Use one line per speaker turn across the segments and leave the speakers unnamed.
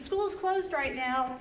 school's closed right now.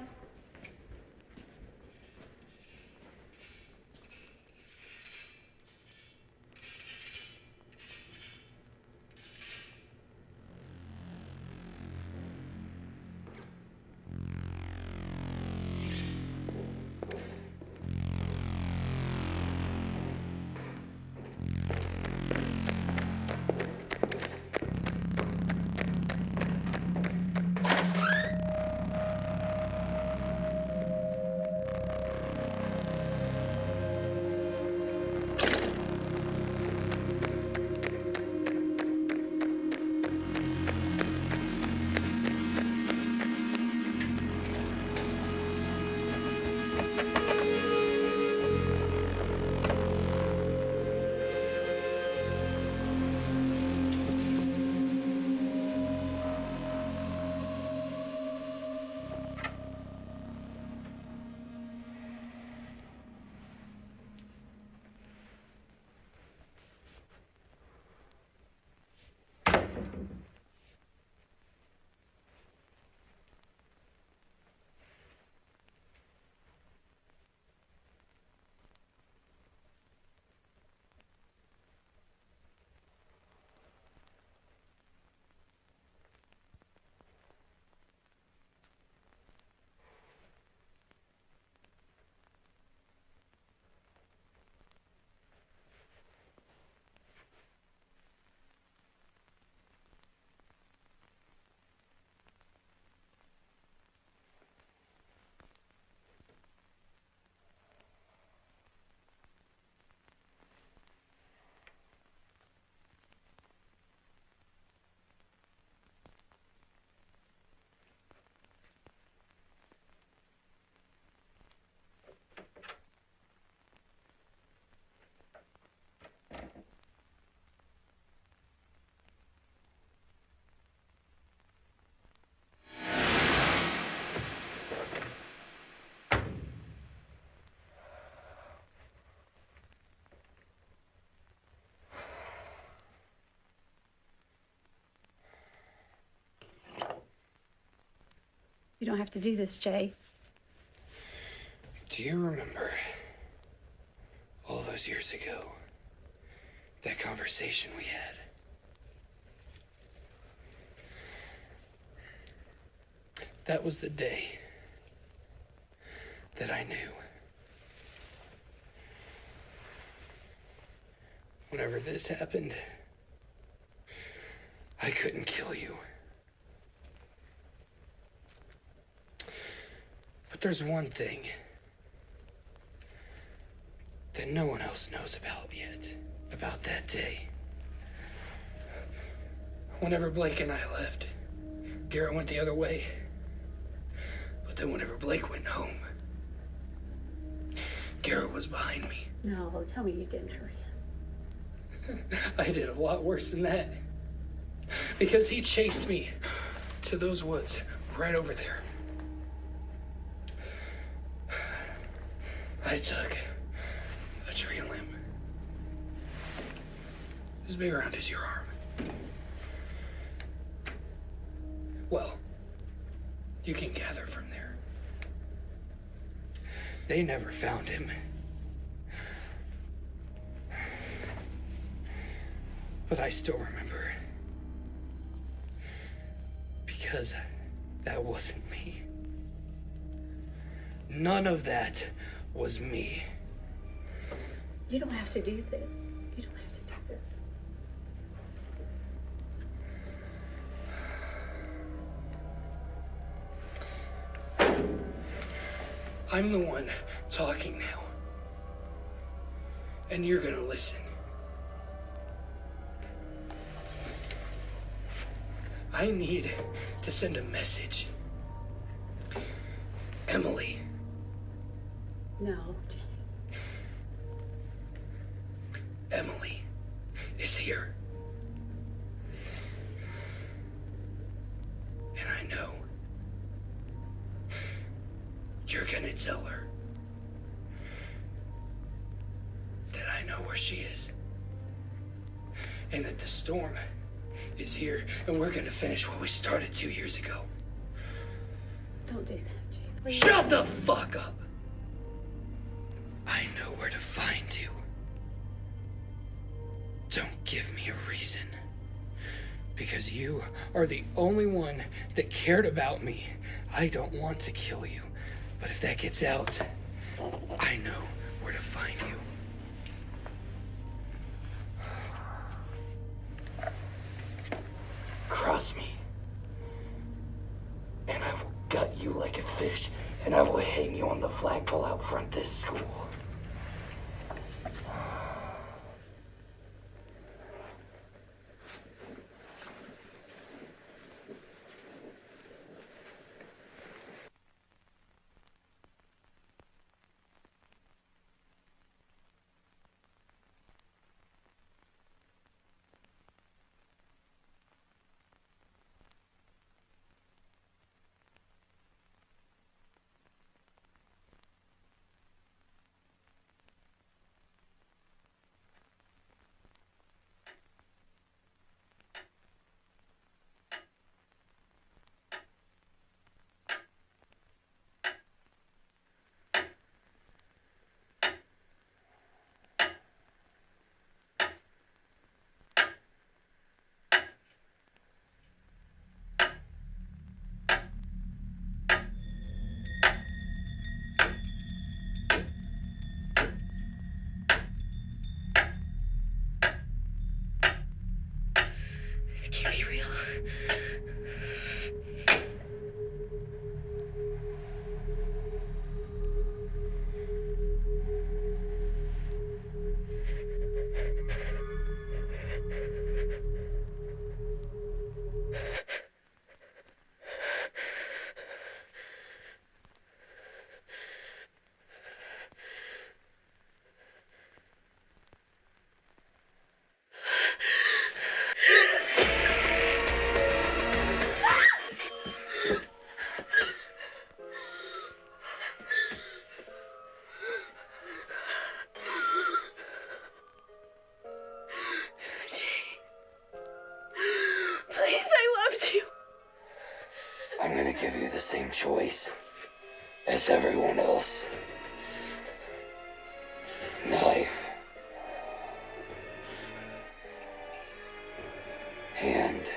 You don't have to do this, Jay.
Do you remember all those years ago, that conversation we had? That was the day that I knew. Whenever this happened, I couldn't kill you. But there's one thing that no one else knows about yet, about that day. Whenever Blake and I left, Garrett went the other way. But then whenever Blake went home, Garrett was behind me.
No, tell me you didn't hurt him.
I did a lot worse than that. Because he chased me to those woods right over there. I took a tree limb as big around as your arm. Well, you can gather from there. They never found him. But I still remember. Because that wasn't me. None of that was me.
You don't have to do this. You don't have to do this.
I'm the one talking now. And you're gonna listen. I need to send a message. Emily.
No.
Emily is here. And I know you're gonna tell her that I know where she is. And that the storm is here, and we're gonna finish what we started 2 years ago.
Don't do that, Jay. Please.
Shut the fuck up! I know where to find you. Don't give me a reason. Because you are the only one that cared about me. I don't want to kill you. But if that gets out, I know where to find you. Cross me, and I will gut you like a fish, and I will hang you on the flagpole out front this school.
This can't be real. Please, I loved you.
I'm gonna give you the same choice as everyone else. Knife. Hand.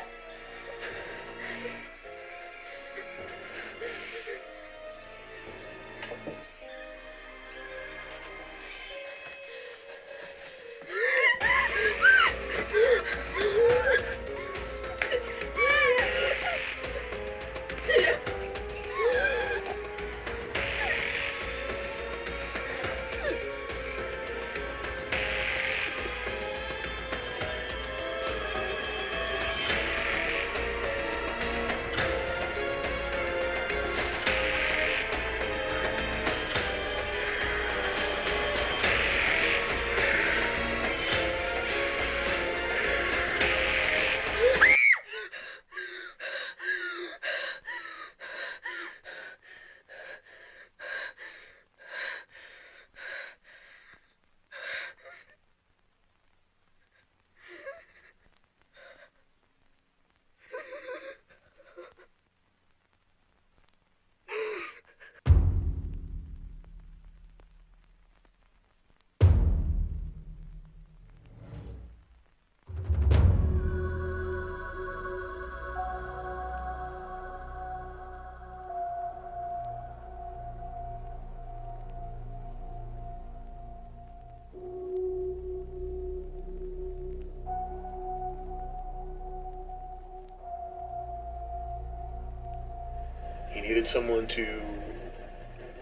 He needed someone to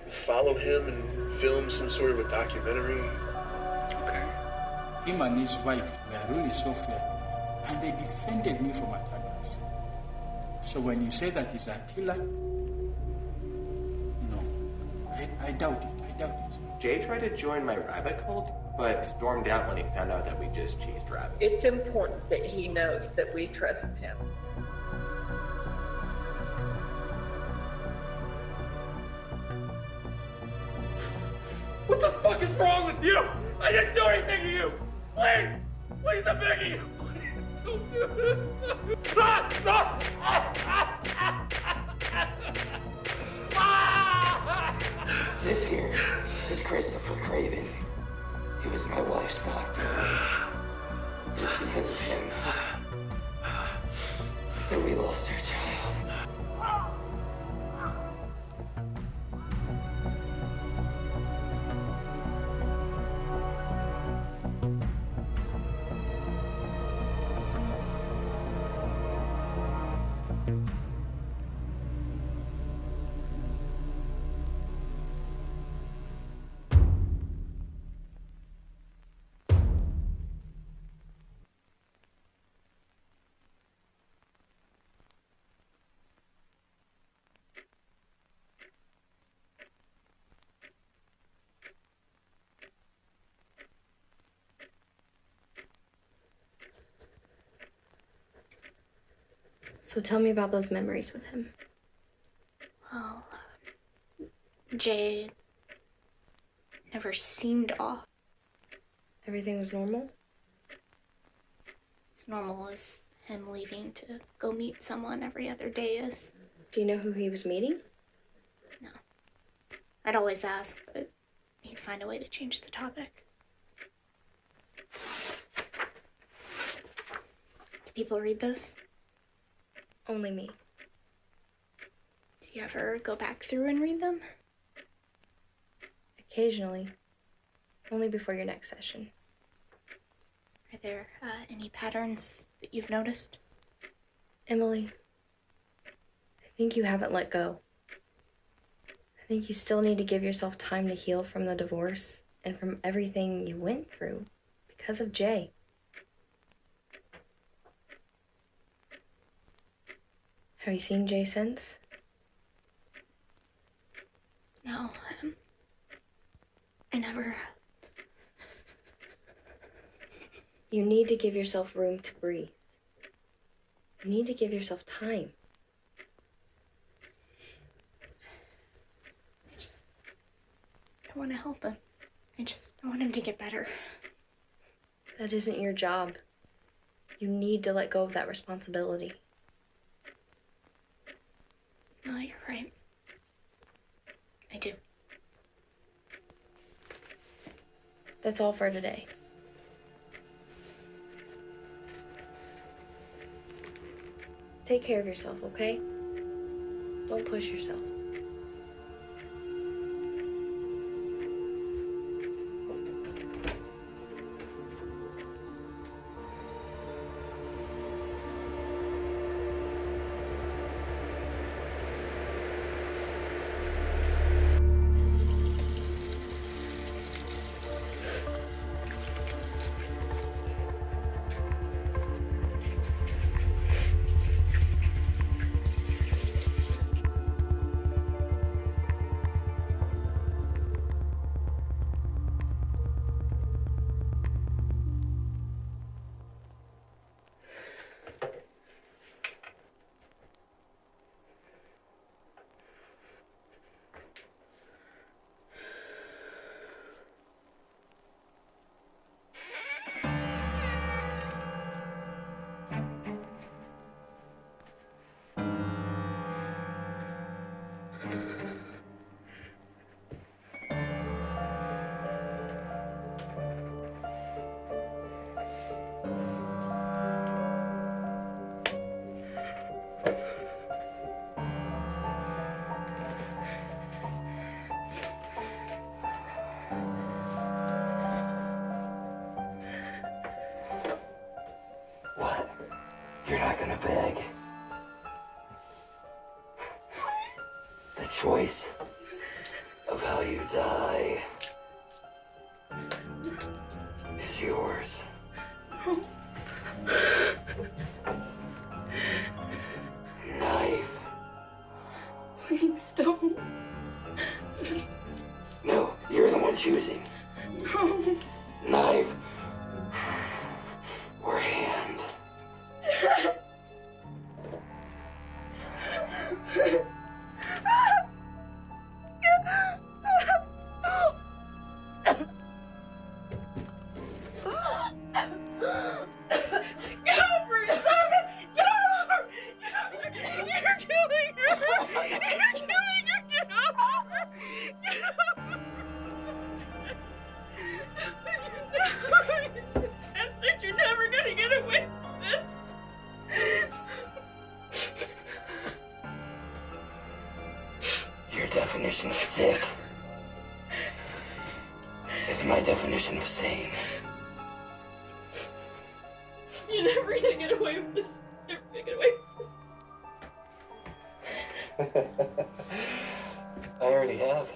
follow him and film some sort of a documentary.
Okay.
Him and his wife were really so fair, and they defended me from attackers. So when you say that he's a killer, no, I doubt it. I doubt it.
Jay tried to join my rabbit cult, but stormed out when he found out that we just chased rabbits.
It's important that he knows that we trust him.
What the fuck is wrong with you? I didn't do anything to you! Please! Please, I'm begging you! Please, don't do this!
was here because Christopher Craven, he was my wife's doctor. It was because of him that we lost our child.
So tell me about those memories with him.
Well, Jay never seemed off.
Everything was normal?
As normal as him leaving to go meet someone every other day is.
Do you know who he was meeting?
No. I'd always ask, but he'd find a way to change the topic. Do people read those?
Only me.
Do you ever go back through and read them?
Occasionally. Only before your next session.
Are there any patterns that you've noticed?
Emily, I think you haven't let go. I think you still need to give yourself time to heal from the divorce and from everything you went through because of Jay. Have you seen Jay since?
No, I never.
You need to give yourself room to breathe. You need to give yourself time.
I want to help him. I want him to get better.
That isn't your job. You need to let go of that responsibility.
No, you're right. I do.
That's all for today. Take care of yourself, okay? Don't push yourself.
What? You're not gonna beg? The choice of how you die is yours. Knife.
Please don't.
No, you're the one choosing.
No.
Knife or hand.
You're killing her! You're killing her! Get off her! Get off her!
That's my definition of sane.
You're never gonna get away with this. You're never gonna get away with this.
I already have.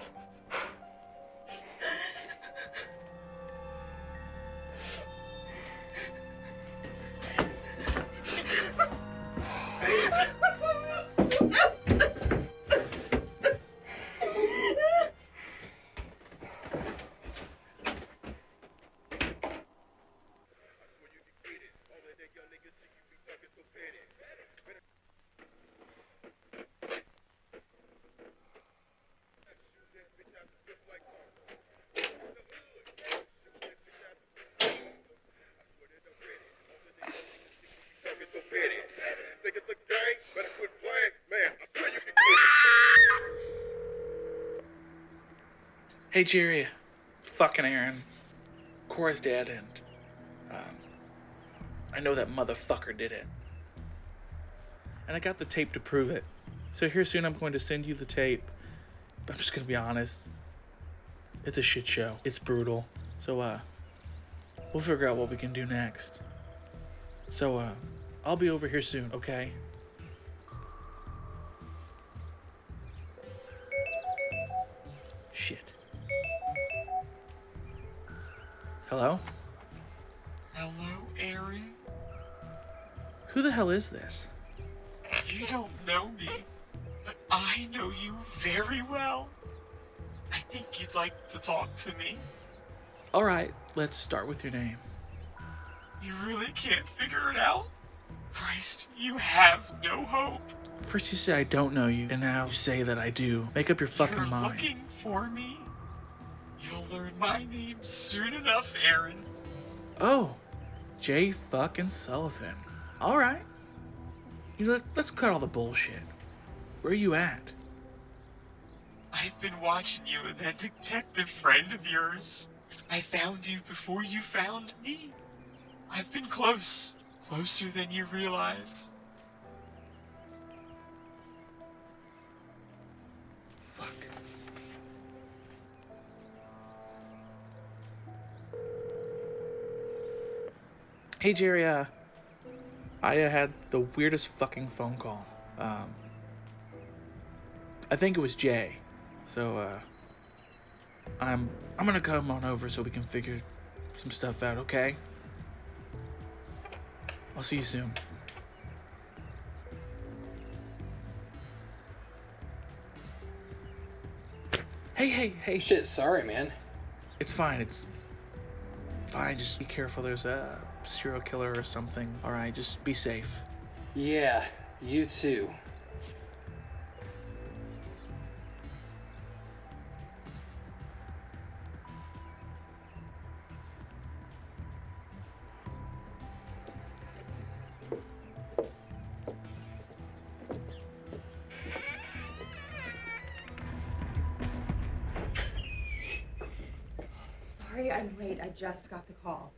Hey Jerry, it's fucking Aaron, Cora's dad, and I know that motherfucker did it. And I got the tape to prove it. So here soon I'm going to send you the tape. I'm just gonna be honest. It's a shit show. It's brutal. So we'll figure out what we can do next. So I'll be over here soon, okay? Shit. Hello?
Hello, Aaron?
Who the hell is this?
You don't know me, but I know you very well. I think you'd like to talk to me.
Alright, let's start with your name.
You really can't figure it out? Christ, you have no hope.
First you say I don't know you, and now you say that I do. Make up your fucking
You're
mind.
looking for me? You'll learn my name soon enough, Aaron.
Oh, Jay fucking Sullivan. Alright. Let's cut all the bullshit. Where are you at?
I've been watching you and that detective friend of yours. I found you before you found me. I've been close. Closer than you realize.
Fuck. Hey Jerry, I had the weirdest fucking phone call. I think it was Jay. So I'm gonna come on over so we can figure some stuff out, okay? I'll see you soon. Hey.
Shit, sorry, man.
It's fine, just be careful. There's a serial killer or something. Alright, just be safe.
Yeah, you too.
Sorry I'm late. I just got the call.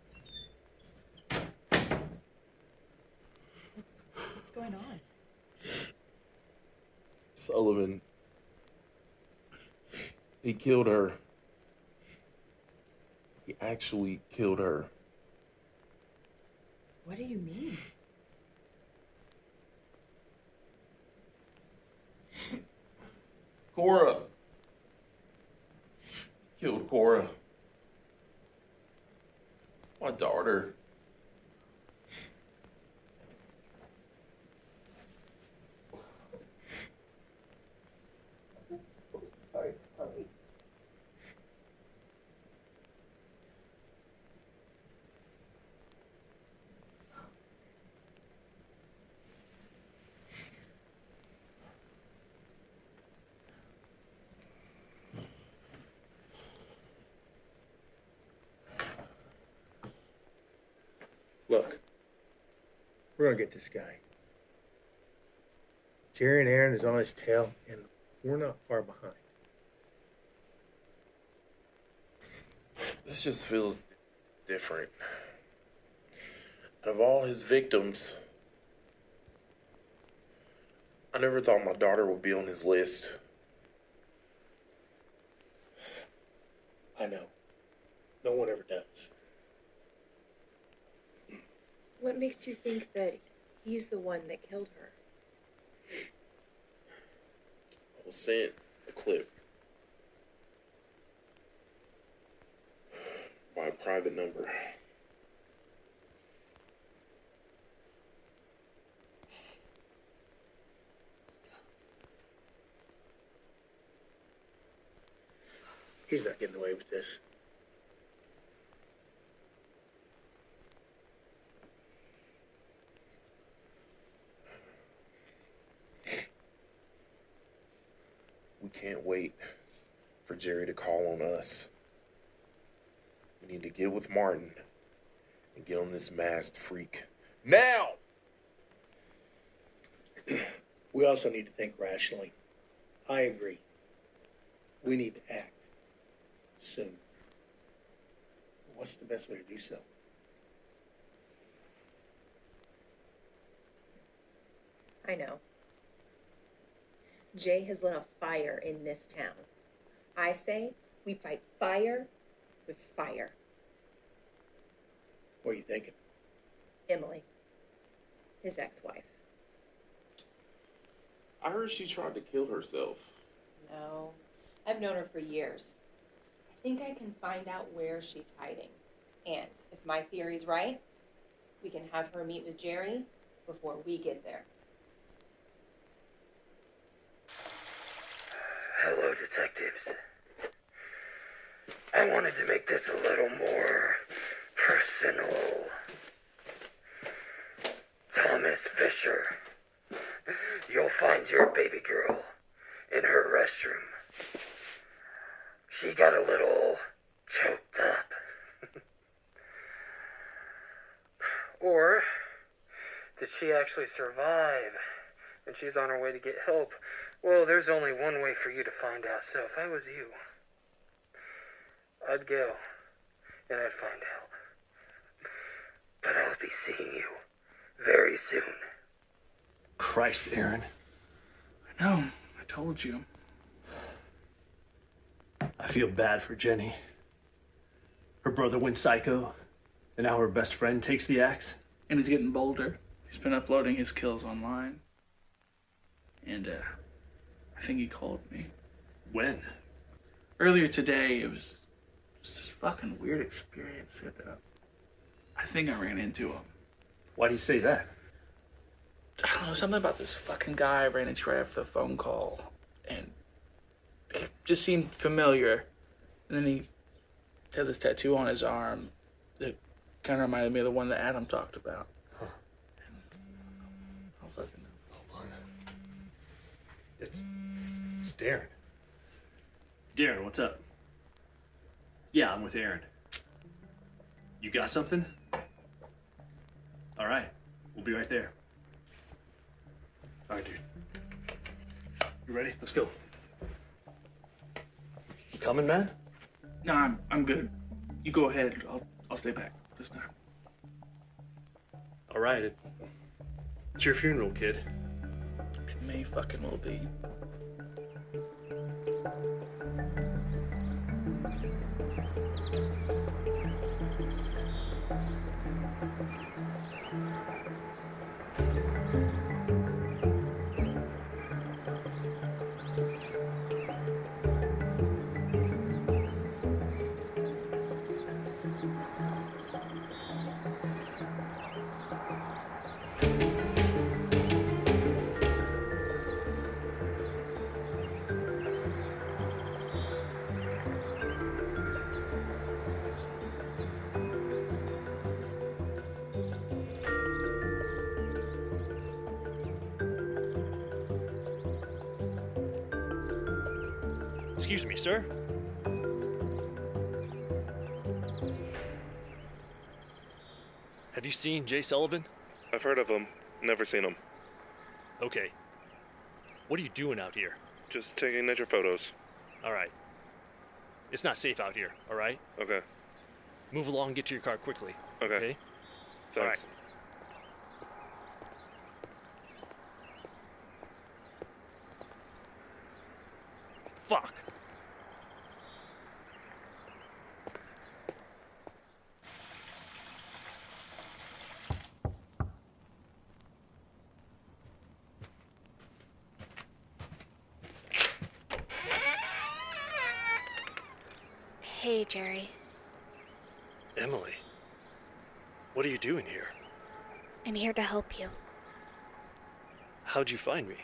What's going on?
Sullivan. He killed her. He actually killed her.
What do you mean?
Cora. Killed Cora. My daughter.
I'm so sorry, Tommy.
Look, we're gonna get this guy. Jerry and Aaron is on his tail, and we're not far behind.
This just feels different. Out of all his victims, I never thought my daughter would be on his list.
I know.
No one ever does.
What makes you think that he's the one that killed her?
I was sent a clip by a private number. He's not getting away with this. We can't wait for Jerry to call on us. We need to get with Martin and get on this masked freak. Now!
We also need to think rationally. I agree. We need to act soon. What's the best way to do so?
I know. Jay has lit a fire in this town. I say we fight fire with fire.
What are you thinking?
Emily, his ex-wife.
I heard she tried to kill herself.
No, I've known her for years. I think I can find out where she's hiding. And if my theory's right, we can have her meet with Jerry before we get there.
Hello, detectives. I wanted to make this a little more personal. Thomas Fisher. You'll find your baby girl in her restroom. She got a little choked up. Or did she actually survive and she's on her way to get help? Well, there's only one way for you to find out. So if I was you, I'd go and I'd find help. But I'll be seeing you very soon.
Christ, Aaron.
I know. I told you.
I feel bad for Jenny. Her brother went psycho, and now her best friend takes the axe.
And he's getting bolder. He's been uploading his kills online. And, I think he called me.
When?
Earlier today. It was just this fucking weird experience that, I think I ran into him.
Why do you say that?
I don't know, something about this fucking guy I ran into right after the phone call. And it just seemed familiar. And then he had this tattoo on his arm that kind of reminded me of the one that Adam talked about.
Huh.
And I'll fucking
Hold on. It's Darren. Darren, what's up? Yeah, I'm with Aaron. You got something? All right. We'll be right there. All right, dude. You ready? Let's go. You coming, man?
No, I'm good. You go ahead. I'll stay back this time.
All right. It's your funeral, kid.
It may fucking will be.
Excuse me, sir. Have you seen Jay Sullivan?
I've heard of him, never seen him.
Okay. What are you doing out here?
Just taking nature photos.
All right. It's not safe out here, all right?
Okay.
Move along and get to your car quickly.
Okay.
Okay?
Thanks.
All right. Fuck.
Hey, Jerry.
Emily, what are you doing here?
I'm here to help you.
How'd you find me?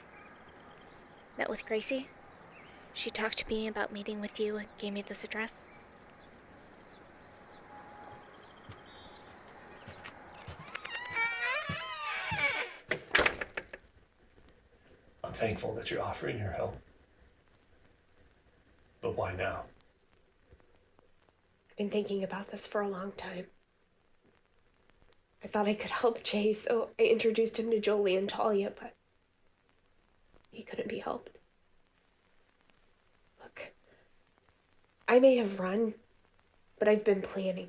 Met with Gracie. She talked to me about meeting with you and gave me this address.
I'm thankful that you're offering your help. But why now?
I've been thinking about this for a long time. I thought I could help Jay, so I introduced him to Jolie and Talia, but he couldn't be helped. Look, I may have run, but I've been planning.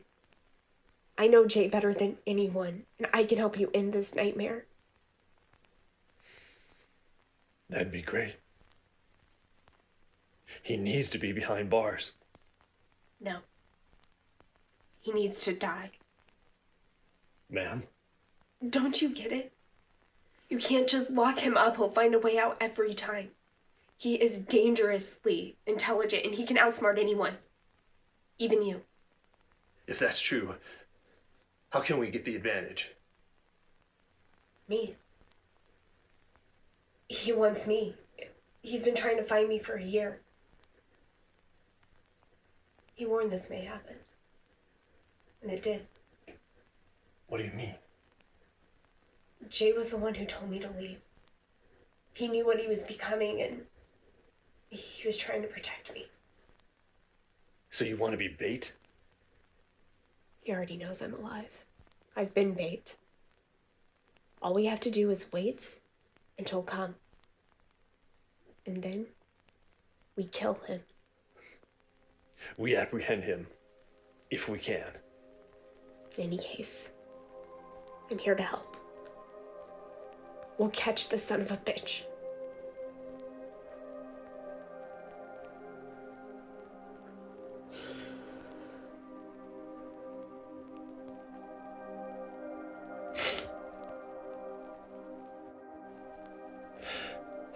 I know Jay better than anyone, and I can help you end this nightmare.
That'd be great. He needs to be behind bars.
No. He needs to die.
Ma'am?
Don't you get it? You can't just lock him up. He'll find a way out every time. He is dangerously intelligent, and he can outsmart anyone. Even you.
If that's true, how can we get the advantage?
Me. He wants me. He's been trying to find me for a year. He warned this may happen. And it did.
What do you mean?
Jay was the one who told me to leave. He knew what he was becoming, and he was trying to protect me.
So you want to be bait?
He already knows I'm alive. I've been bait. All we have to do is wait until come. And then we kill him.
We apprehend him, if we can.
In any case, I'm here to help. We'll catch the son of a bitch.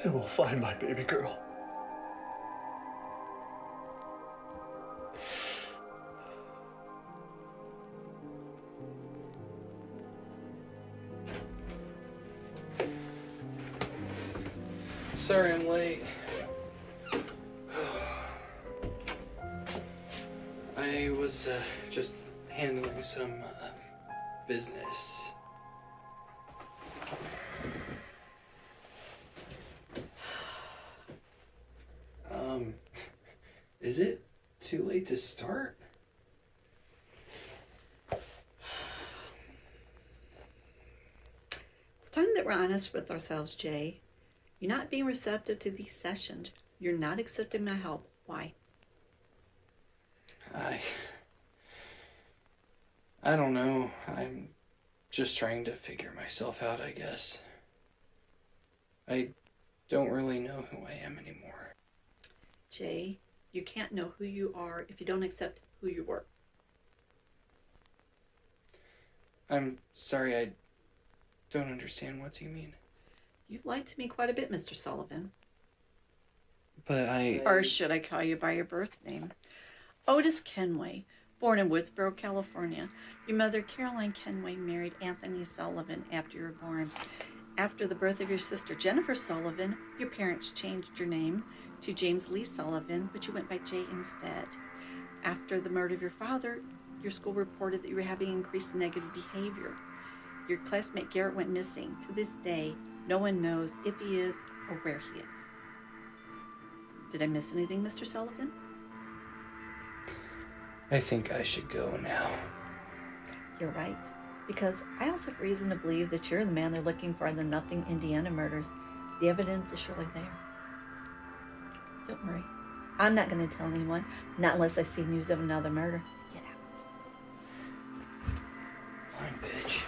And we'll find my baby girl.
Sorry I'm late. I was just handling some business. Is it too late to start?
It's time that we're honest with ourselves, Jay. You're not being receptive to these sessions. You're not accepting my help. Why?
I don't know. I'm just trying to figure myself out, I guess. I don't really know who I am anymore.
Jay, you can't know who you are if you don't accept who you were.
I'm sorry, I don't understand. What do you mean?
You've lied to me quite a bit, Mr. Sullivan.
But
Or should I call you by your birth name? Otis Kenway, born in Woodsboro, California. Your mother, Caroline Kenway, married Anthony Sullivan after you were born. After the birth of your sister, Jennifer Sullivan, your parents changed your name to James Lee Sullivan, but you went by Jay instead. After the murder of your father, your school reported that you were having increased negative behavior. Your classmate Garrett went missing. To this day, no one knows if he is or where he is. Did I miss anything, Mr. Sullivan?
I think I should go now.
You're right. Because I also have reason to believe that you're the man they're looking for in the Nothing Indiana murders. The evidence is surely there. Don't worry. I'm not going to tell anyone. Not unless I see news of another murder. Get out.
Fine, bitch.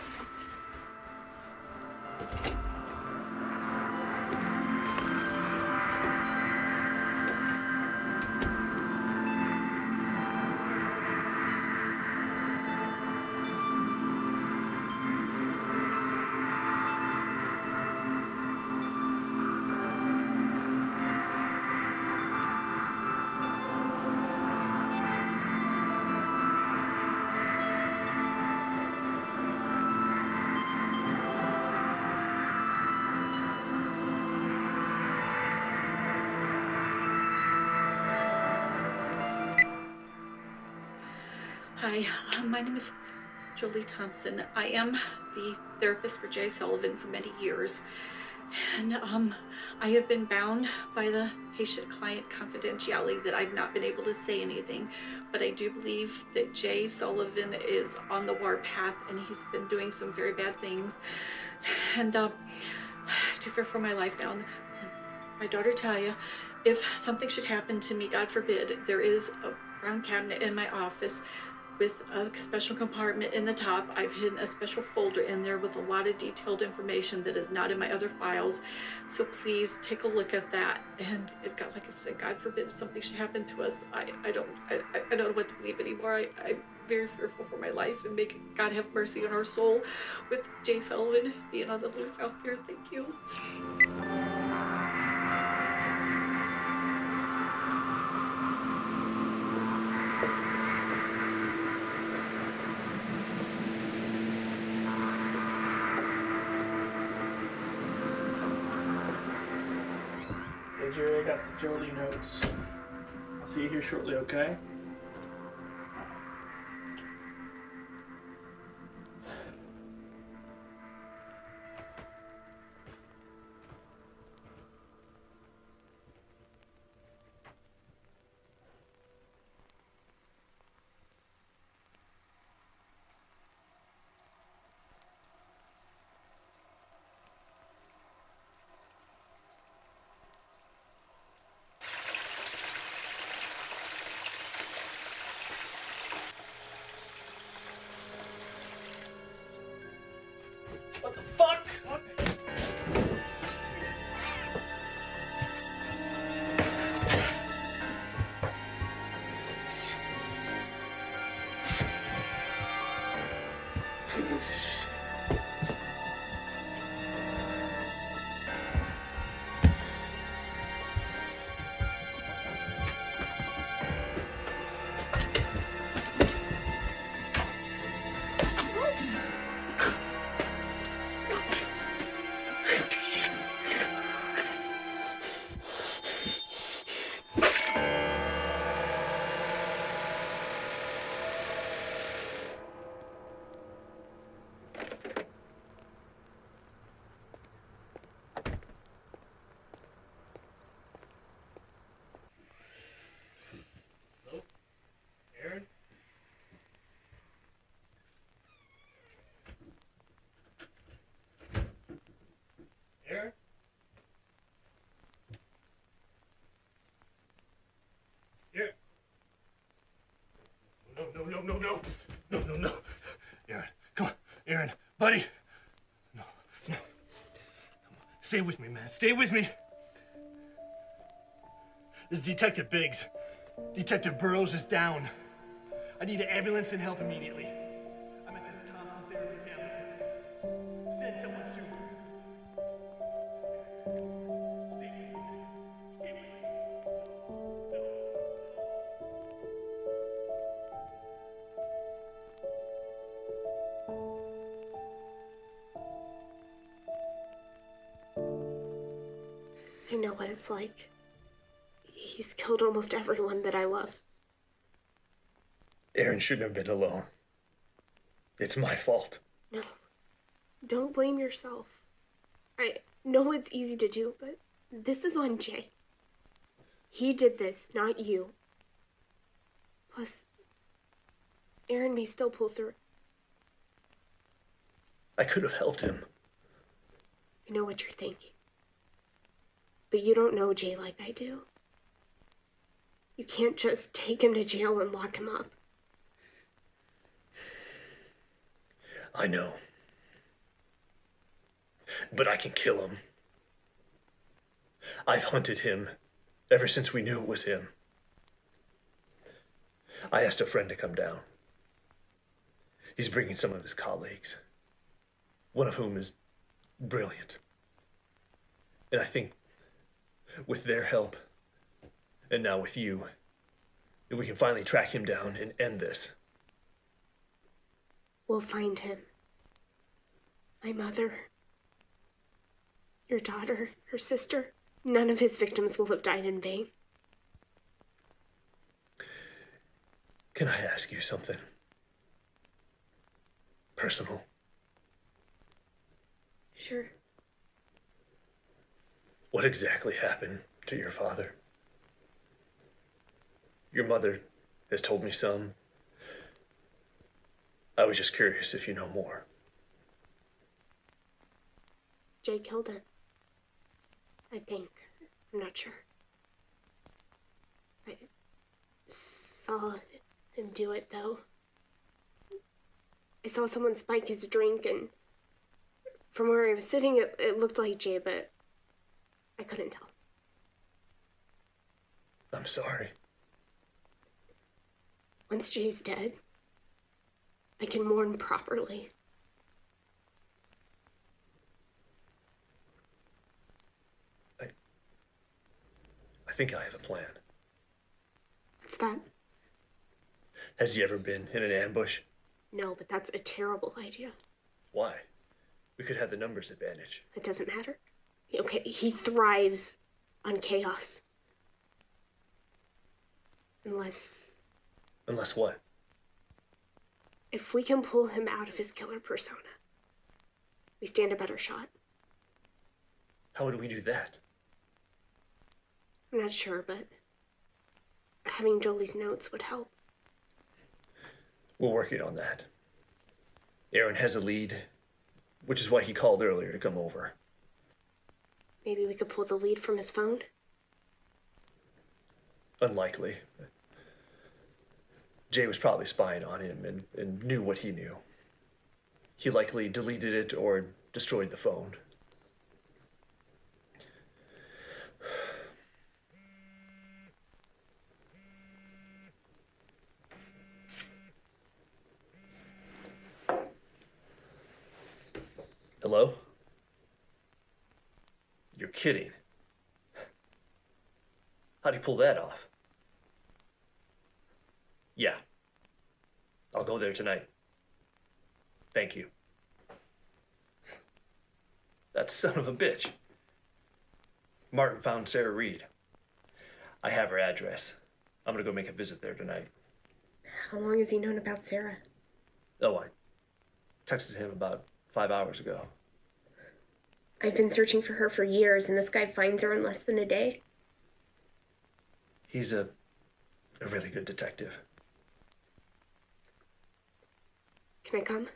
Hi, my name is Jolie Thompson. I am the therapist for Jay Sullivan for many years. And I have been bound by the patient-client confidentiality that I've not been able to say anything. But I do believe that Jay Sullivan is on the warpath and he's been doing some very bad things. And I do fear for my life now. And my daughter Talia, if something should happen to me, God forbid, there is a brown cabinet in my office with a special compartment in the top. I've hidden a special folder in there with a lot of detailed information that is not in my other files. So please take a look at that. And if God, like I said, God forbid, if something should happen to us, I don't know what to believe anymore. I'm very fearful for my life, and may God have mercy on our soul with Jay Sullivan being on the loose out there. Thank you.
Hey Jerry, I got the Jolie notes. I'll see you here shortly, okay? What the fuck? Aaron? Aaron? Aaron? No. Aaron, come on. Aaron, buddy. No. Come on. Stay with me, man. Stay with me. This is Detective Biggs. Detective Burrows is down. I need an ambulance and help immediately. I'm at the Thompson Therapy Family Clinic. Send someone soon. Stay with me. Stay with me.
I know what it's like. He's killed almost everyone that I love.
Aaron shouldn't have been alone. It's my fault.
No. Don't blame yourself. I know it's easy to do, but this is on Jay. He did this, not you. Plus, Aaron may still pull through.
I could have helped him.
I know what you're thinking. But you don't know Jay like I do. You can't just take him to jail and lock him up.
I know. But I can kill him. I've hunted him ever since we knew it was him. I asked a friend to come down. He's bringing some of his colleagues, one of whom is brilliant. And I think with their help, and now with you, that we can finally track him down and end this.
We'll find him. My mother, your daughter, her sister, none of his victims will have died in vain.
Can I ask you something? personal?
Sure.
What exactly happened to your father? Your mother has told me some. I was just curious if you know more.
Jay killed him. I think. I'm not sure. I saw him do it, though. I saw someone spike his drink, and from where I was sitting, it looked like Jay, but I couldn't tell.
I'm sorry.
Once Jay's dead, I can mourn properly.
I think I have a plan.
What's that?
Has he ever been in an ambush?
No, but that's a terrible idea.
Why? We could have the numbers advantage.
It doesn't matter. Okay, he thrives on chaos.
Unless what?
If we can pull him out of his killer persona, we stand a better shot.
How would we do that?
I'm not sure, but having Jolie's notes would help.
We're working on that. Aaron has a lead, which is why he called earlier to come over.
Maybe we could pull the lead from his phone?
Unlikely. Jay was probably spying on him and knew what he knew. He likely deleted it or destroyed the phone. Hello? You're kidding. How'd he pull that off? Yeah. I'll go there tonight. Thank you. That son of a bitch. Martin found Sarah Reed. I have her address. I'm gonna go make a visit there tonight.
How long has he known about Sarah?
Oh, I texted him about 5 hours ago.
I've been searching for her for years, and this guy finds her in less than a day.
He's a really good detective.
Can I come?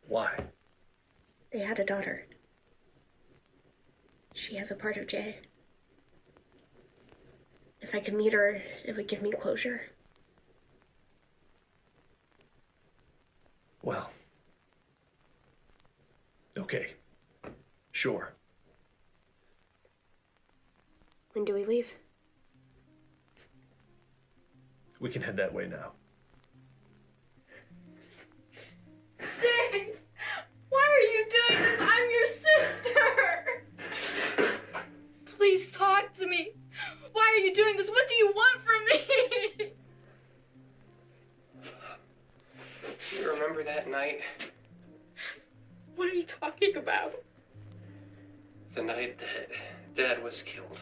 Why?
They had a daughter. She has a part of Jay. If I could meet her, it would give me closure.
Well. Okay. Sure.
When do we leave?
We can head that way now.
Jay! Why are you doing this? I'm your sister! Please talk to me. Why are you doing this? What do you want from me?
Do you remember that night?
What are you talking about?
The night that Dad was killed.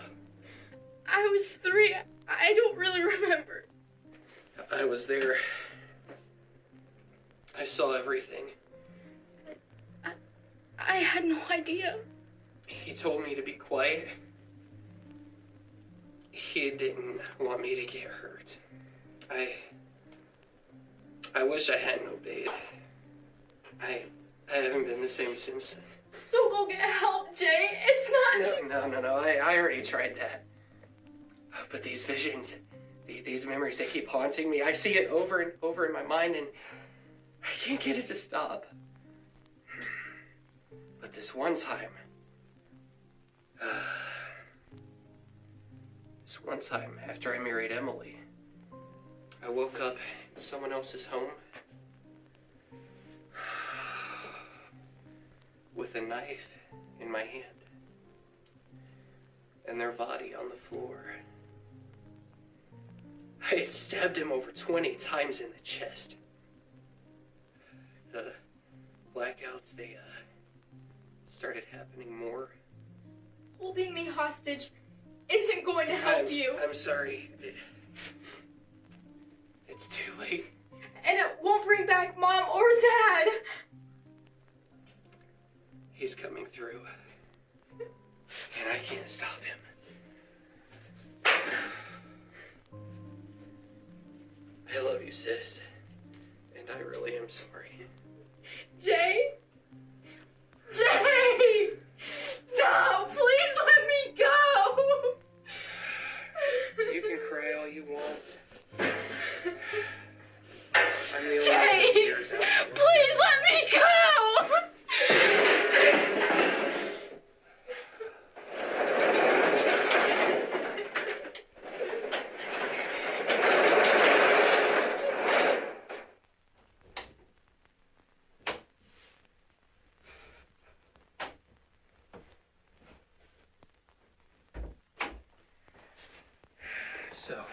I was 3. I don't really remember.
I was there. I saw everything.
I had no idea.
He told me to be quiet. He didn't want me to get hurt. I wish I hadn't obeyed. I haven't been the same since then.
So go get help, Jay. It's not...
No. I already tried that. But these visions, these memories, they keep haunting me. I see it over and over in my mind, and I can't get it to stop. But this one time, after I married Emily, I woke up in someone else's home with a knife in my hand and their body on the floor. I had stabbed him over 20 times in the chest. The blackouts, they started happening more.
Holding me hostage isn't going to help you.
I'm sorry. It's too late.
And it won't bring back
I love you, sis. And I really am sorry.
Jay? Jay! No, please let me go!
You can cry all you want. I'm the only one
Jay!
who hears out.
Please let me go!
So,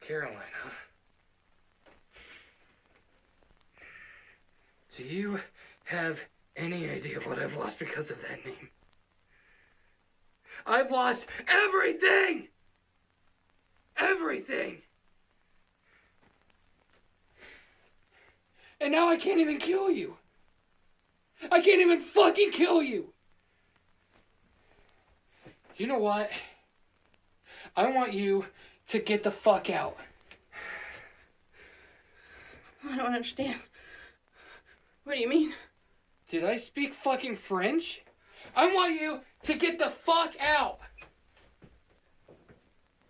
Caroline, huh? Do you have any idea what I've lost because of that name? I've lost everything! Everything! And now I can't even kill you. I can't even fucking kill you. You know what? I want you to get the fuck out.
I don't understand. What do you mean?
Did I speak fucking French? I want you to get the fuck out.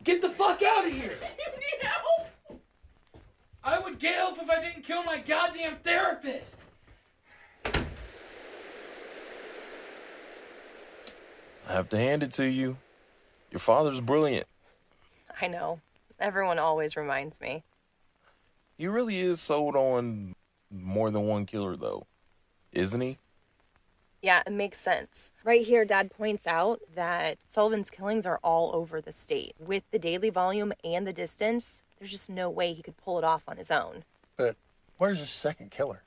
Get the fuck out of here.
You need help?
I would get help if I didn't kill my goddamn therapist.
I have to hand it to you. Your father's brilliant.
I know. Everyone always reminds me.
He really is sold on more than one killer, though, isn't he?
Yeah, it makes sense. Right here, Dad points out that Sullivan's killings are all over the state. With the daily volume and the distance, there's just no way he could pull it off on his own.
But where's the second killer?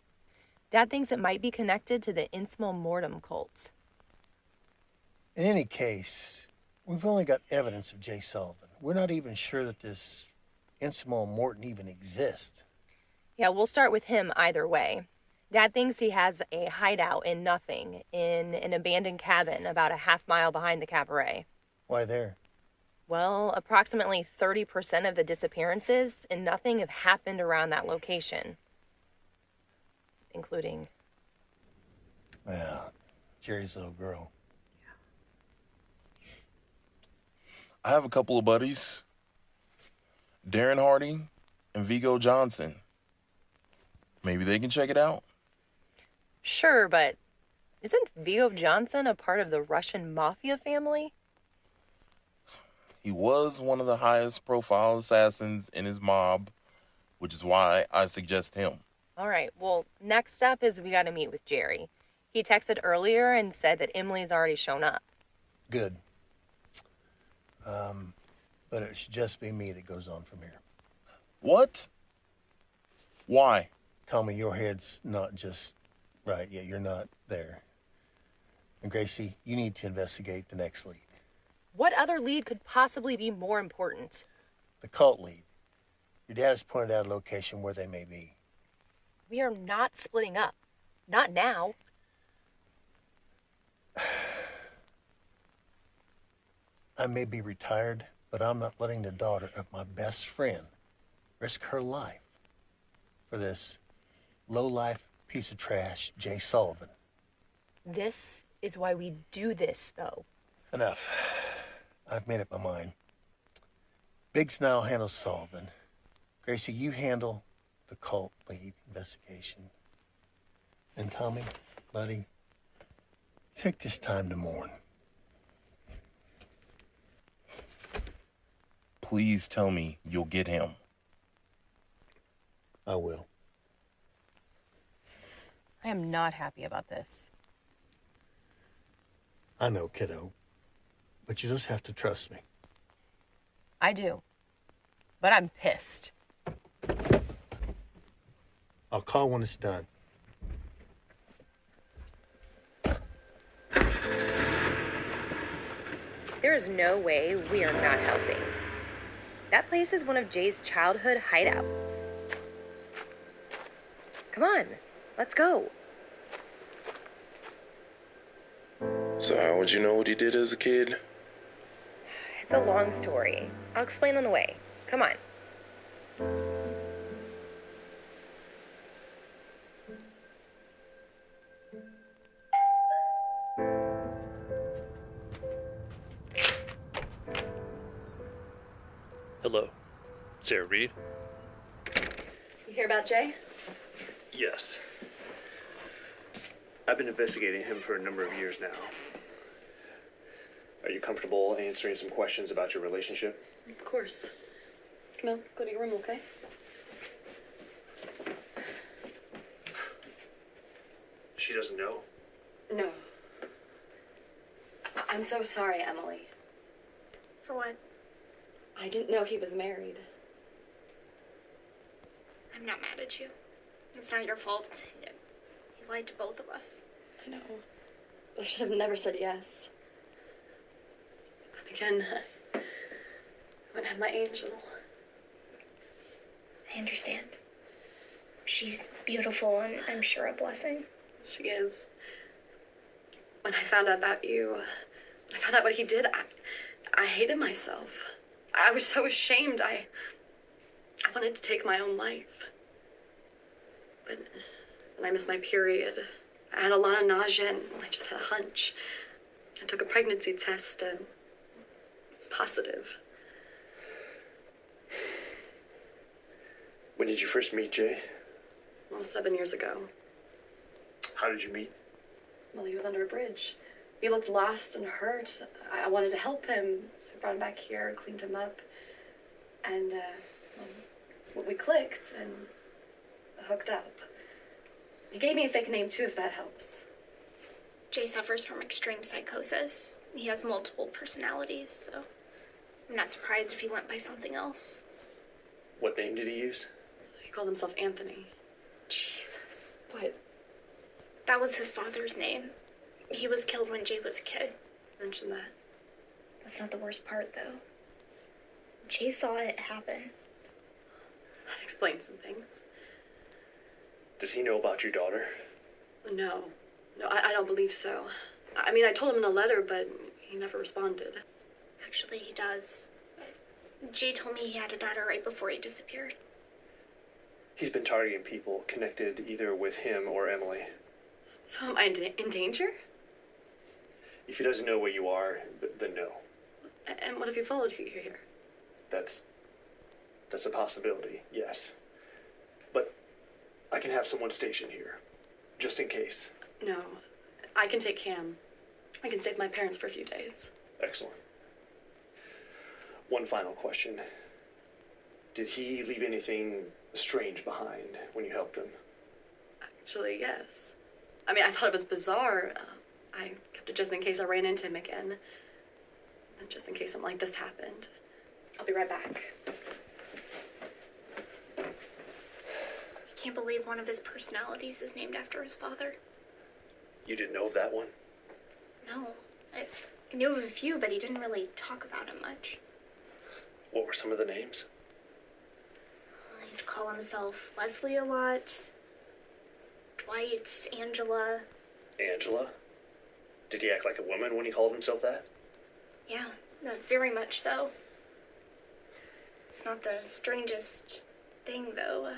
Dad thinks it might be connected to the Innsmouth Mortem cult.
In any case, we've only got evidence of Jay Sullivan. We're not even sure that this Innsmouth Morton even exists.
Yeah, we'll start with him either way. Dad thinks he has a hideout in Nothing, in an abandoned cabin about a half-mile behind the cabaret.
Why there?
Well, approximately 30% of the disappearances in Nothing have happened around that location. Including...
Well, Jerry's little girl.
I have a couple of buddies, Darren Hardy and Vigo Johnson. Maybe they can check it out.
Sure, but isn't Vigo Johnson a part of the Russian mafia family?
He was one of the highest profile assassins in his mob, which is why I suggest him.
All right, well, next step is we gotta meet with Jerry. He texted earlier and said that Emily's already shown up.
Good. But it should just be me that goes on from here.
What? Why?
Tommy, your head's not just right. Yeah, you're not there. And Gracie, you need to investigate the next lead.
What other lead could possibly be more important?
The cult lead. Your dad has pointed out a location where they may be.
We are not splitting up. Not now.
I may be retired, but I'm not letting the daughter of my best friend risk her life for this low-life piece of trash, Jay Sullivan.
This is why we do this, though.
Enough. I've made up my mind. Biggs now handles Sullivan. Gracie, you handle the cult lead investigation. And Tommy, buddy, take this time to mourn.
Please tell me you'll get him.
I will.
I am not happy about this.
I know, kiddo. But you just have to trust me.
I do. But I'm pissed.
I'll call when it's done.
There is no way we are not helping. That place is one of Jay's childhood hideouts. Come on, let's go.
So how would you know what he did as a kid?
It's a long story. I'll explain on the way. Come on.
Hello, Sarah Reed?
You hear about Jay?
Yes. I've been investigating him for a number of years now. Are you comfortable answering some questions about your relationship?
Of course. Come on, go to your room, okay?
She doesn't know?
No. I'm so sorry, Emily.
For what?
I didn't know he was married.
I'm not mad at you. It's not your fault. He lied to both of us.
I know. I should have never said yes. But again, I wouldn't have my angel.
I understand. She's beautiful and I'm sure a blessing.
She is. When I found out about you, when I found out what he did, I hated myself. I was so ashamed. I wanted to take my own life. But when I missed my period, I had a lot of nausea and I just had a hunch. I took a pregnancy test and it's positive.
When did you first meet Jay?
Almost 7 years ago.
How did you meet?
Well, he was under a bridge. He looked lost and hurt. I wanted to help him, so I brought him back here, cleaned him up, and we clicked and hooked up. He gave me a fake name too, if that helps.
Jay suffers from extreme psychosis. He has multiple personalities, so I'm not surprised if he went by something else.
What name did he use?
He called himself Anthony.
Jesus.
What?
That was his father's name. He was killed when Jay was a kid.
Mention that.
That's not the worst part, though. Jay saw it happen.
That explains some things.
Does he know about your daughter?
No. No, I don't believe so. I mean, I told him in a letter, but he never responded.
Actually, he does. Jay told me he had a daughter right before he disappeared.
He's been targeting people connected either with him or Emily.
So am I in danger?
If he doesn't know where you are, then no.
And what if he followed you here?
That's a possibility, yes. But I can have someone stationed here, just in case.
No, I can take Cam. I can save my parents for a few days.
Excellent. One final question. Did he leave anything strange behind when you helped him?
Actually, yes. I mean, I thought it was bizarre. I kept it just in case I ran into him again. And just in case something like this happened. I'll be right back.
I can't believe one of his personalities is named after his father.
You didn't know of that one?
No. I knew of a few, but he didn't really talk about him much.
What were some of the names?
He'd call himself Wesley a lot. Dwight, Angela.
Angela? Did he act like a woman when he called himself that?
Yeah, very much so. It's not the strangest thing, though.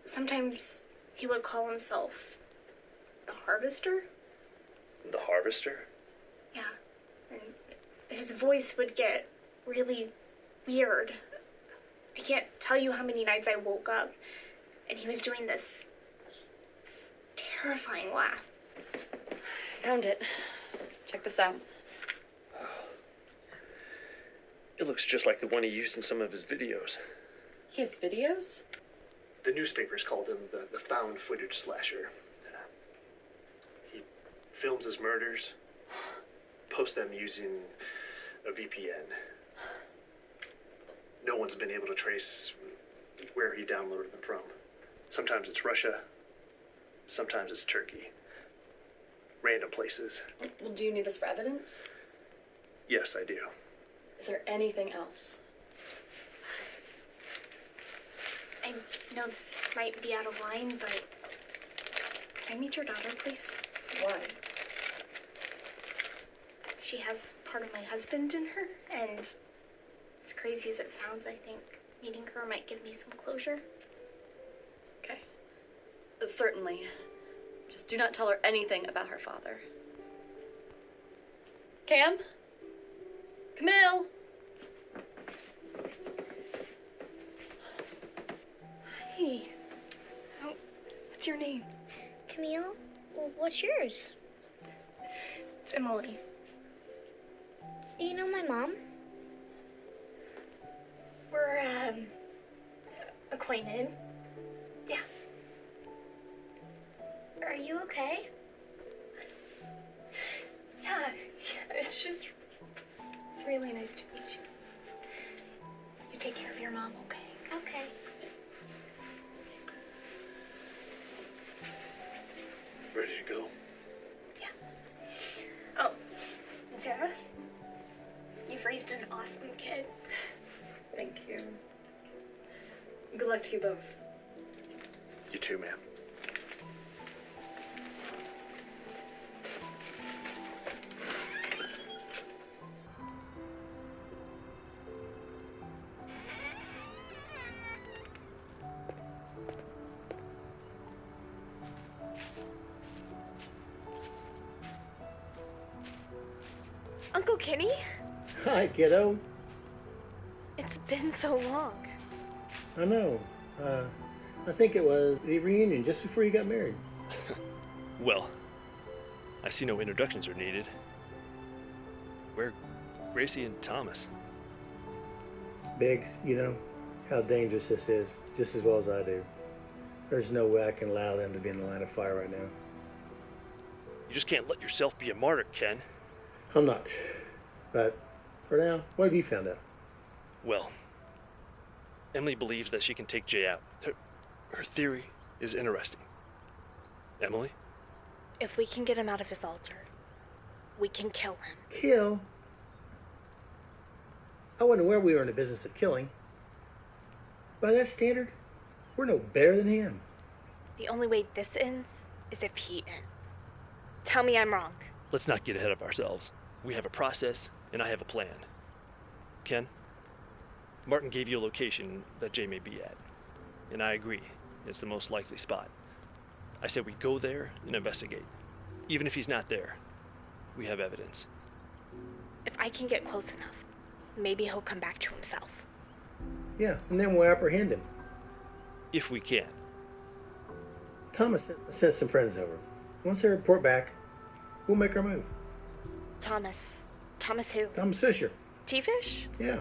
Sometimes he would call himself the Harvester.
The Harvester?
Yeah, and his voice would get really weird. I can't tell you how many nights I woke up and he was doing this terrifying laugh.
Found it. Check this out.
It looks just like the one he used in some of his videos.
He has videos?
The newspapers called him the found footage slasher. He films his murders, posts them using a VPN. No one's been able to trace where he downloaded them from. Sometimes it's Russia, sometimes it's Turkey. Random places.
Well, do you need this for evidence?
Yes, I do.
Is there anything else?
I know this might be out of line, but can I meet your daughter, please?
Why?
She has part of my husband in her, and as crazy as it sounds, I think Meeting her might give me some closure.
Okay. Certainly. Just do not tell her anything about her father. Cam? Camille?
Hey. What's your name?
Camille? Well, what's yours?
It's Emily.
Do you know my mom?
We're, acquainted. Yeah.
Are you okay?
Yeah, it's really nice to meet you. You take care of your mom, okay?
Okay.
Ready to go?
Oh, and Sarah, you've raised an awesome kid.
Thank you. Good luck to you both.
You too, ma'am.
Uncle Kenny?
Hi, kiddo.
It's been so long.
I know. I think it was the reunion just before you got married.
Well, I see no introductions are needed. Where are Gracie and Thomas?
Biggs, you know how dangerous this is, just as well as I do. There's no way I can allow them to be in the line of fire right now.
You just can't let yourself be a martyr, Ken.
I'm not. But for now, what have you found out?
Well, Emily believes that she can take Jay out. Her theory is interesting. Emily?
If we can get him out of his altar, we can kill him.
Kill? I wasn't aware we were in the business of killing. By that standard, we're no better than him.
The only way this ends is if he ends. Tell me I'm wrong.
Let's not get ahead of ourselves. We have a process, and I have a plan. Ken, Martin gave you a location that Jay may be at, and I agree. It's the most likely spot. I said we go there and investigate. Even if he's not there, we have evidence.
If I can get close enough, maybe he'll come back to himself.
Yeah, and then we'll apprehend him.
If we can.
Thomas sent some friends over. Once they report back, we'll make our move.
Thomas. Thomas who?
Thomas Fisher.
T-Fish?
Yeah.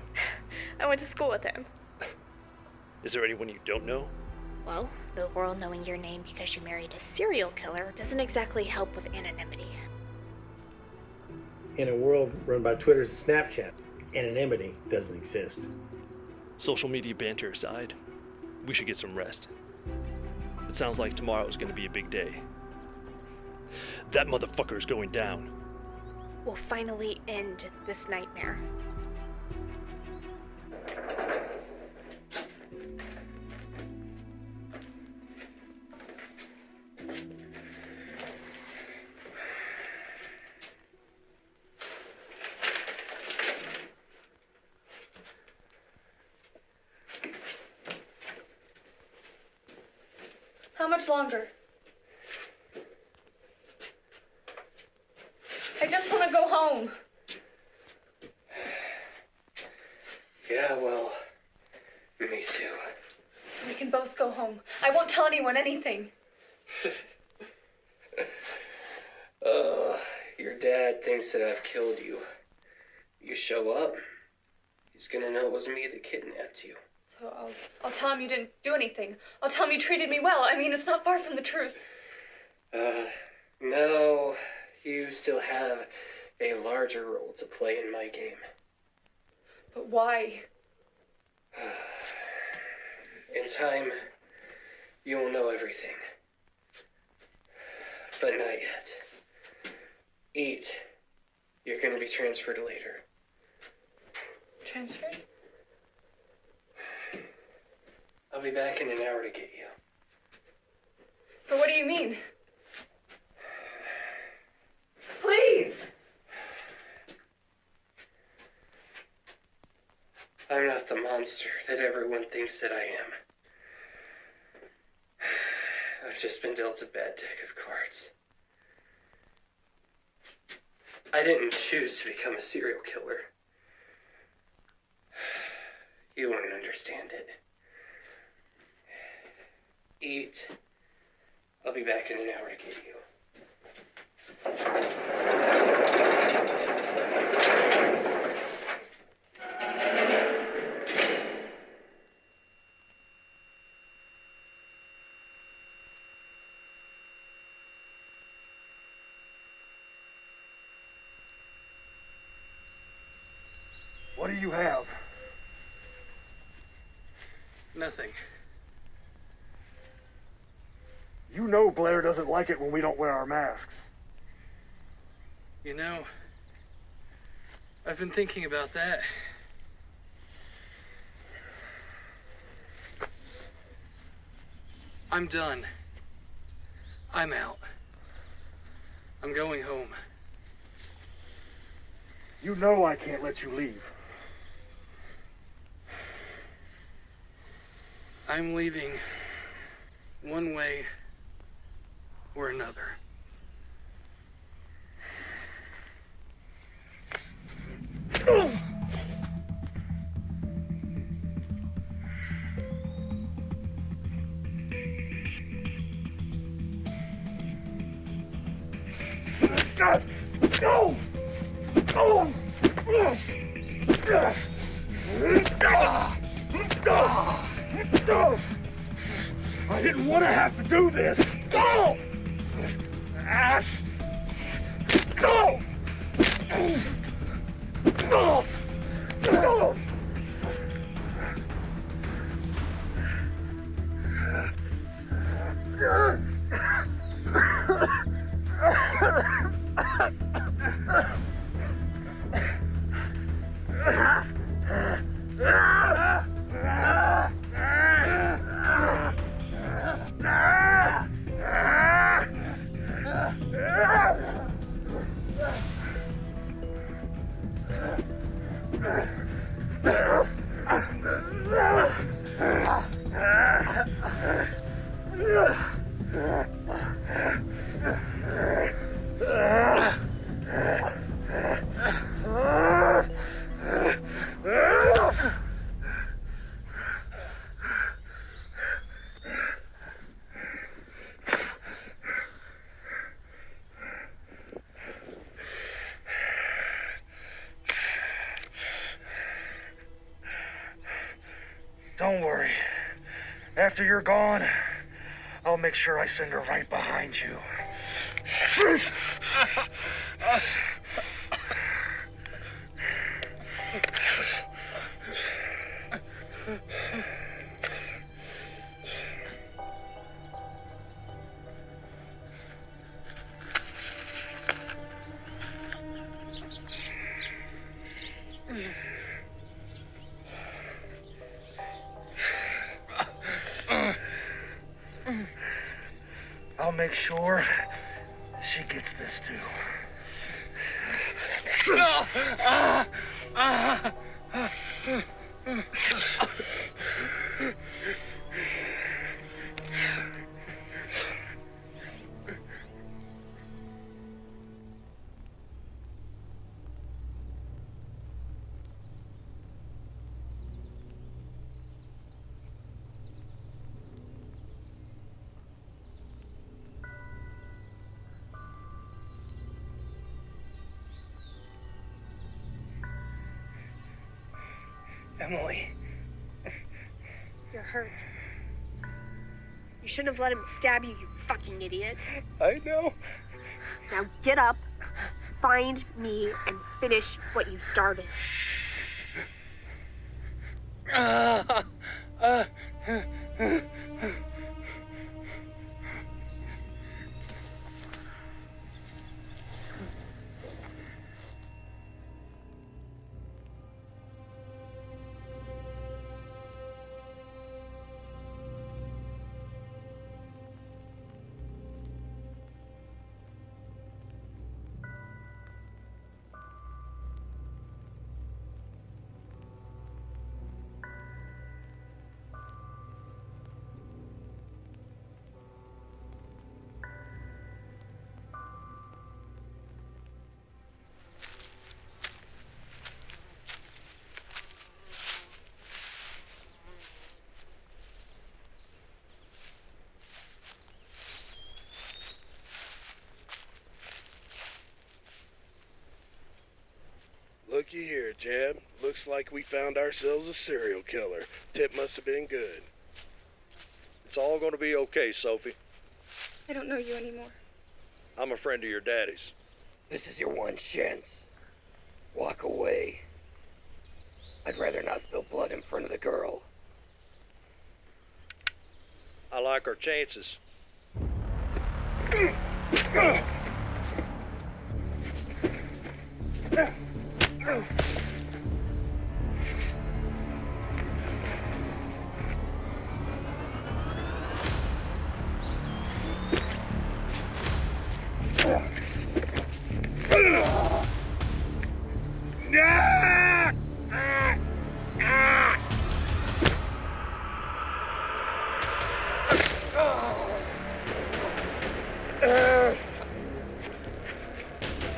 I went to school with him.
Is there anyone you don't know?
Well, the world knowing your name because you married a serial killer doesn't exactly help with anonymity.
In a world run by Twitter's and Snapchat, anonymity doesn't exist.
Social media banter aside, we should get some rest. It sounds like tomorrow's gonna be a big day. That motherfucker's going down.
We'll finally end this nightmare.
How much longer? I just want to go home.
Yeah, well, me too.
So we can both go home. I won't tell anyone anything.
Your dad thinks that I've killed you. You show up, he's gonna know it was me that kidnapped you.
So I'll tell him you didn't do anything. I'll tell him you treated me well. I mean, it's not far from the truth.
No, you still have a larger role to play in my game.
But why?
In time, you will know everything. But not yet. Eat. You're gonna be transferred later.
Transferred?
I'll be back in an hour to get you.
But what do you mean? Please!
I'm not the monster that everyone thinks that I am. I've just been dealt a bad deck of cards. I didn't choose to become a serial killer. You won't understand it. Eat. I'll be back in an hour to get you.
What do you have?
Nothing.
You know Blair doesn't like it when we don't wear our masks.
You know, I've been thinking about that. I'm done. I'm out. I'm going home.
You know I can't let you leave.
I'm leaving one way or another.
Go! Go! I didn't want to have to do this. Go! Ass! Go! Go! Go! Don't worry. After you're gone, I'll make sure I send her right behind you. I'll make sure she gets this too.
Emily.
You're hurt. You shouldn't have let him stab you, you fucking idiot.
I know.
Now get up, find me, and finish what you started.
Looks like we found ourselves a serial killer. Tip must have been good.
It's all gonna be okay, Sophie.
I don't know you anymore.
I'm a friend of your daddy's.
This is your one chance. Walk away. I'd rather not spill blood in front of the girl.
I like our chances.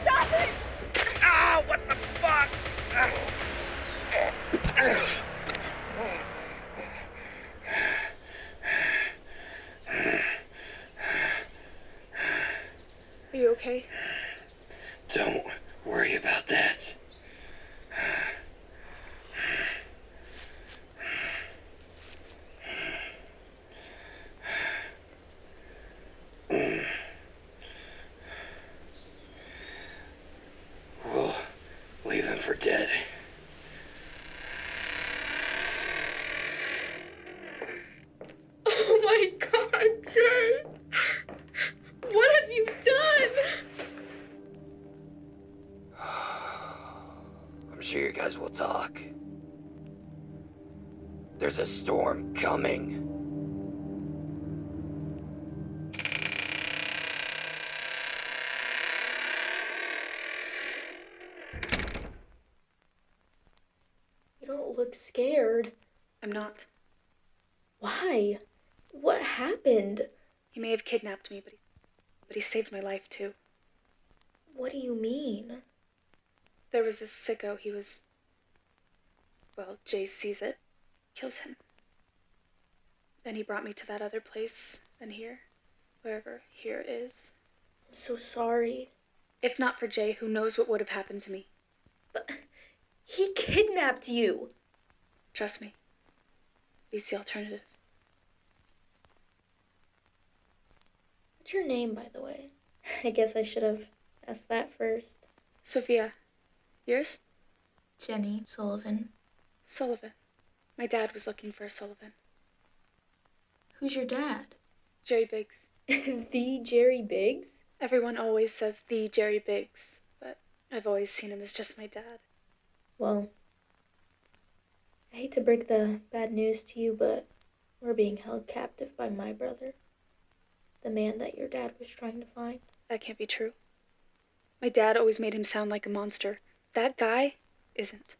Stop it!
Ah, what the fuck?
Are you okay?
Don't worry about that. We'll leave them for dead.
Oh my god, Jay! What have you done?
I'm sure you guys will talk. There's a storm coming.
You don't look scared.
I'm not.
Why? What happened?
He may have kidnapped me, but he saved my life too.
What do you mean?
There was this sicko, he was... Well, Jay sees it, kills him. Then he brought me to that other place, then here, wherever here is.
I'm so sorry.
If not for Jay, who knows what would have happened to me.
But he kidnapped you.
Trust me. Beats the alternative.
What's your name, by the way? I guess I should have asked that first.
Sophia. Yours?
Jenny Sullivan.
Sullivan. My dad was looking for a Sullivan.
Who's your dad?
Jerry Biggs.
The Jerry Biggs?
Everyone always says the Jerry Biggs, but I've always seen him as just my dad.
Well, I hate to break the bad news to you, but we're being held captive by my brother. The man that your dad was trying to find.
That can't be true. My dad always made him sound like a monster. That guy isn't.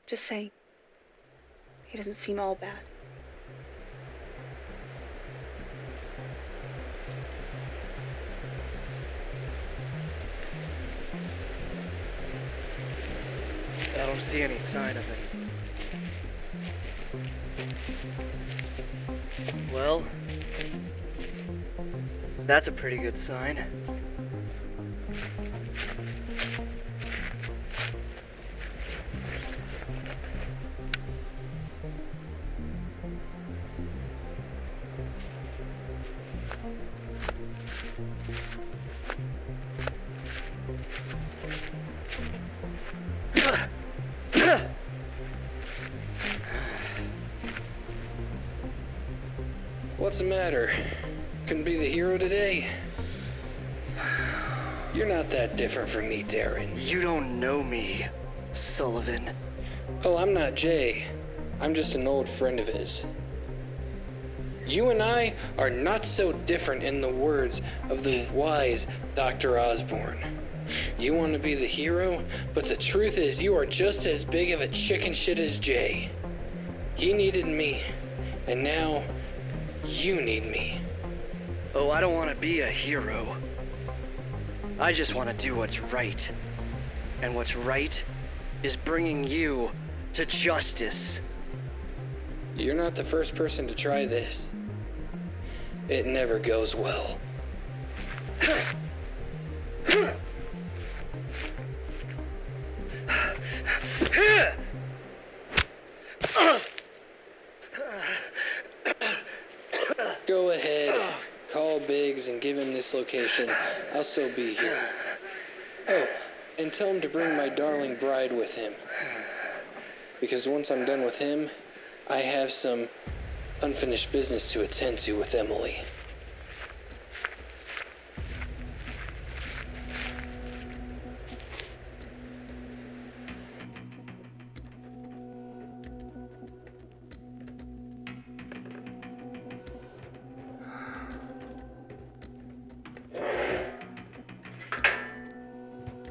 Just saying. He doesn't seem all bad.
I don't see any sign of it. Well, that's a pretty good sign.
What's the matter? Couldn't be the hero today? You're not that different from me, Darren.
You don't know me, Sullivan.
Oh, I'm not Jay. I'm just an old friend of his. You and I are not so different in the words of the wise Dr. Osborne. You want to be the hero, but the truth is you are just as big of a chicken shit as Jay. He needed me, and now you need me.
Oh, I don't want to be a hero. I just want to do what's right. And what's right is bringing you to justice.
You're not the first person to try this. It never goes well. Go ahead, call Biggs and give him this location. I'll still be here. Oh, and tell him to bring my darling bride with him. Because once I'm done with him, I have some unfinished business to attend to with Emily.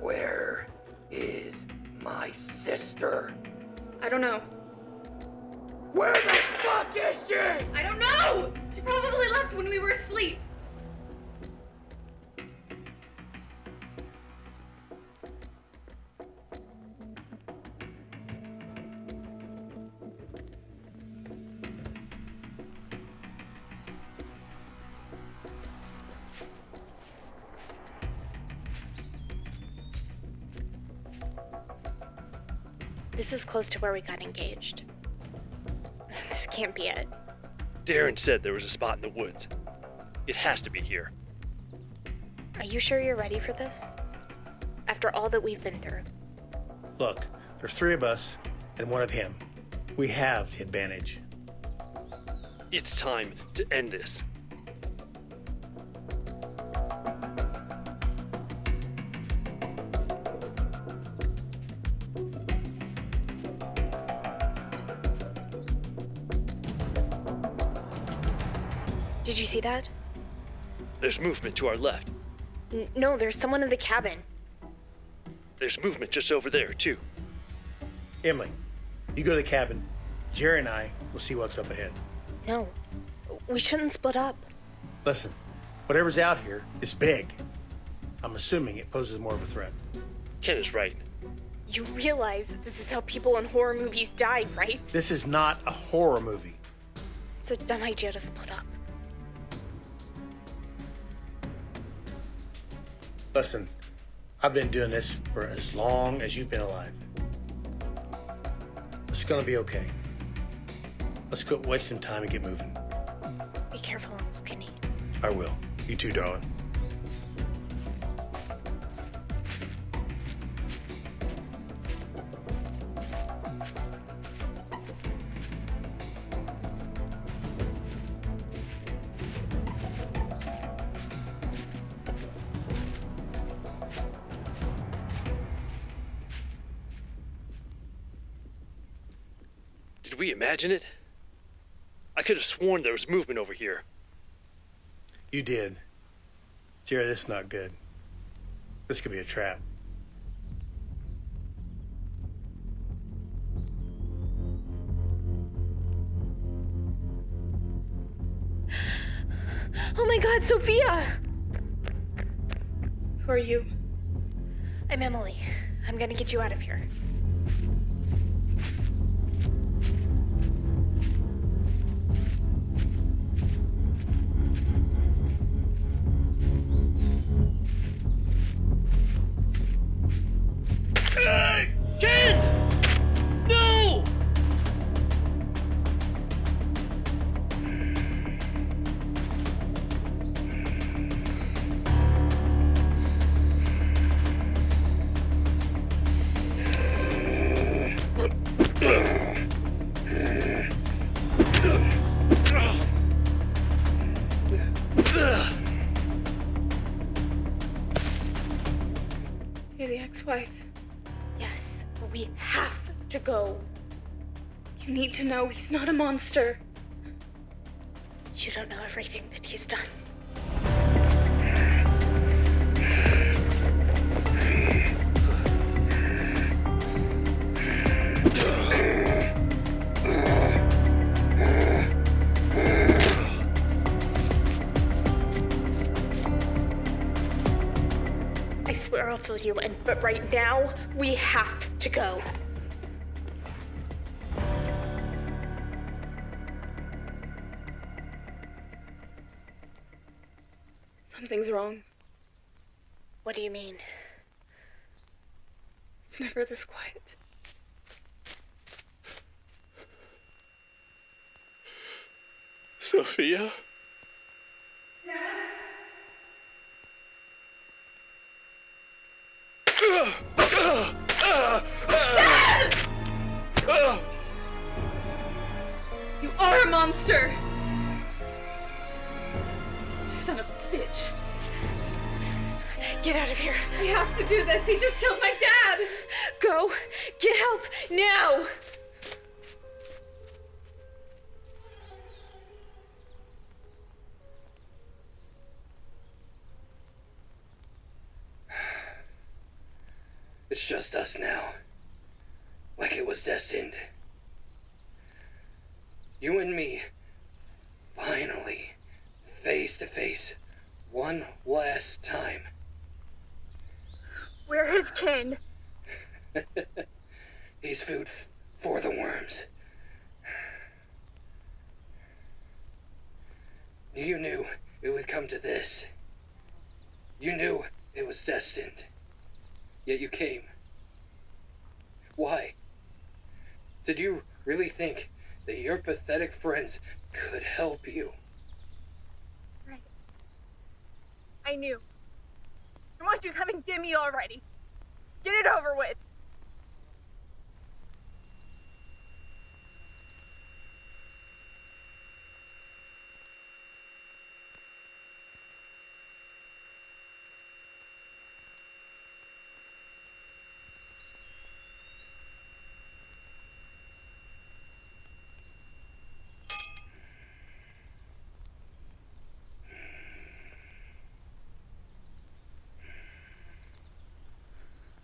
Where is my sister?
I don't know.
Where the fuck is she?
I don't know! She probably left when we were asleep.
This is close to where we got engaged. This can't be it.
Darren said there was a spot in the woods. It has to be here.
Are you sure you're ready for this? After all that we've been through.
Look, there's 3 of us and 1 of him. We have the advantage.
It's time to end this.
Did you see that?
There's movement to our left.
No, there's someone in the cabin.
There's movement just over there, too.
Emily, you go to the cabin. Jerry and I will see what's up ahead.
No, we shouldn't split up.
Listen, whatever's out here is big. I'm assuming it poses more of a threat.
Ken is right.
You realize that this is how people in horror movies die, right?
This is not a horror movie.
It's a dumb idea to split up.
Listen, I've been doing this for as long as you've been alive. It's gonna be okay. Let's quit wasting time and get moving.
Be careful, Uncle Kenny.
I will. You too, darling.
Did we imagine it? I could have sworn there was movement over here.
You did. Jerry, this is not good. This could be a trap.
Oh my God, Sophia!
Who are you?
I'm Emily. I'm gonna get you out of here.
Ken! No!
You're the ex-wife.
Yes, but we have to go.
You need to know he's not a monster.
You don't know everything that he's done. I swear I'll fill you in, but right now, we have to go.
Something's wrong.
What do you mean?
It's never this quiet.
Sophia?
Dad! You are a monster! Son of a bitch. Get out of here. I have to do this. He just killed my dad. Go. Get help now.
It's just us now. Like it was destined. You and me. Finally. Face to face. One last time.
We're his kin.
He's food for the worms. You knew it would come to this. You knew it was destined. Yet you came. Why? Did you really think that your pathetic friends could help you?
Right. I knew. I want you to come and get me already. Get it over with.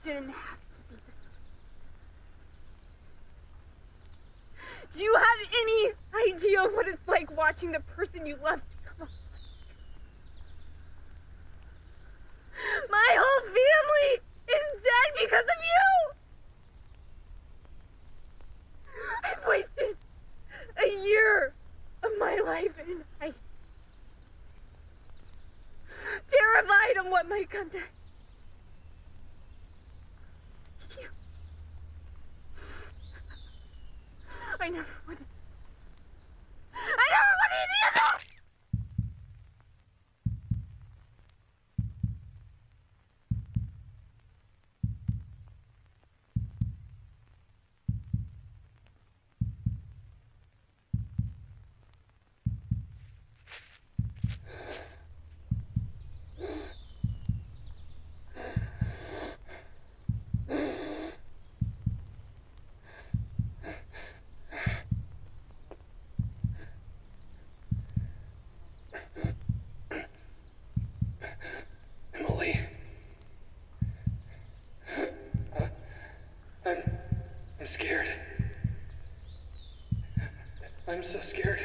Didn't have to be this way. Do you have any idea what it's like watching the person you love become a... My whole family is dead because of you! I've wasted a year of my life and I... terrified of what might come next. I never wanted. I never wanted any of that!
Emily. I'm scared. I'm so scared.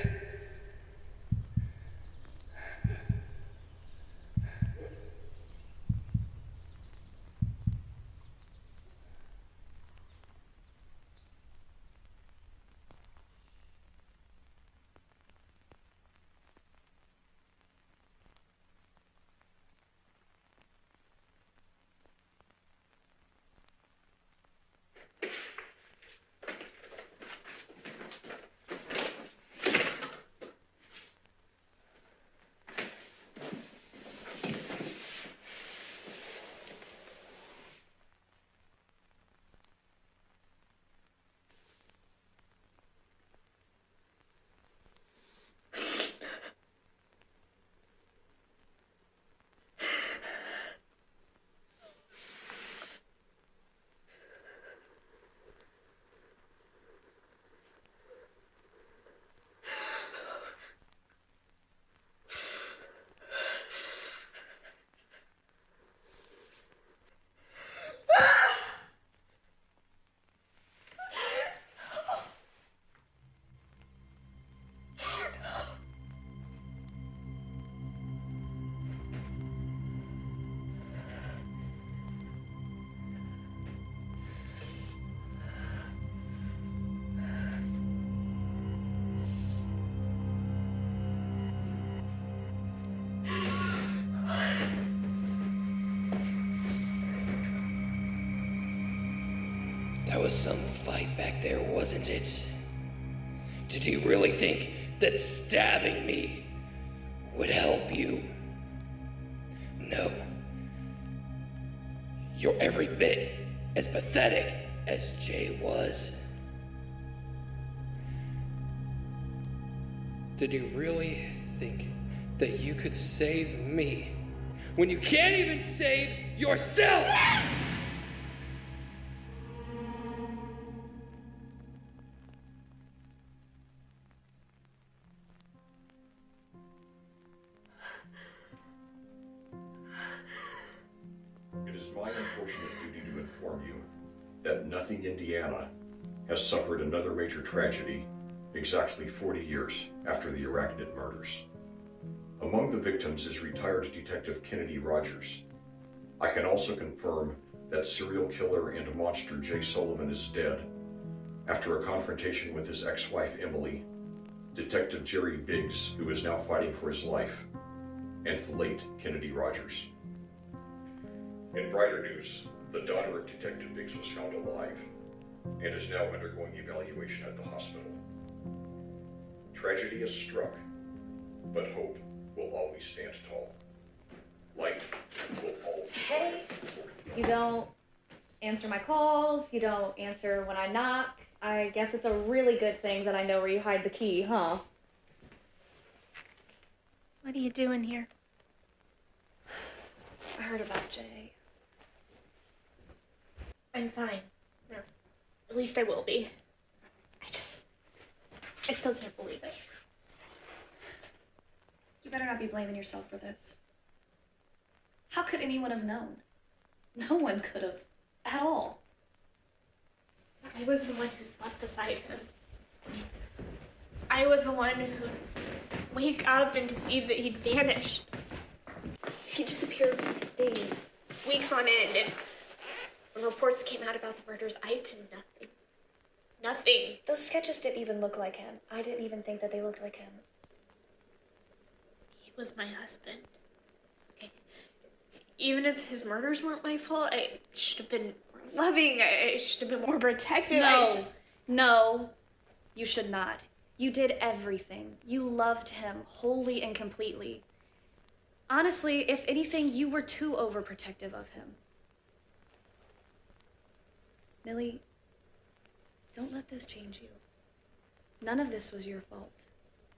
That was some fight back there, wasn't it? Did you really think that stabbing me would help you. No. You're every bit as pathetic as Jay was. Did you really think that you could save me when you can't even save yourself?
It is my unfortunate duty to inform you that Nothing, Indiana has suffered another major tragedy exactly 40 years after the Arachnid murders. Among the victims is retired Detective Kennedy Rogers. I can also confirm that serial killer and monster Jay Sullivan is dead after a confrontation with his ex-wife Emily, Detective Jerry Biggs, who is now fighting for his life, and the late Kennedy Rogers. In brighter news, the daughter of Detective Biggs was found alive and is now undergoing evaluation at the hospital. Tragedy has struck, but hope will always stand tall. Light will always shine.
Hey, you don't answer my calls, you don't answer when I knock. I guess it's a really good thing that I know where you hide the key, huh?
What are you doing here?
I heard about Jay.
I'm fine. No, at least I will be. I still can't believe it.
You better not be blaming yourself for this. How could anyone have known? No one could have. At all.
I was the one who slept beside him. I was the one who'd wake up and to see that he'd vanished. He disappeared for days, weeks on end, and when reports came out about the murders, I did nothing. Nothing.
Those sketches didn't even look like him. I didn't even think that they looked like him.
He was my husband. Okay. Even if his murders weren't my fault, I should have been more loving. I should have been more protective.
No, you should not. You did everything. You loved him wholly and completely. Honestly, if anything, you were too overprotective of him. Millie, don't let this change you. None of this was your fault.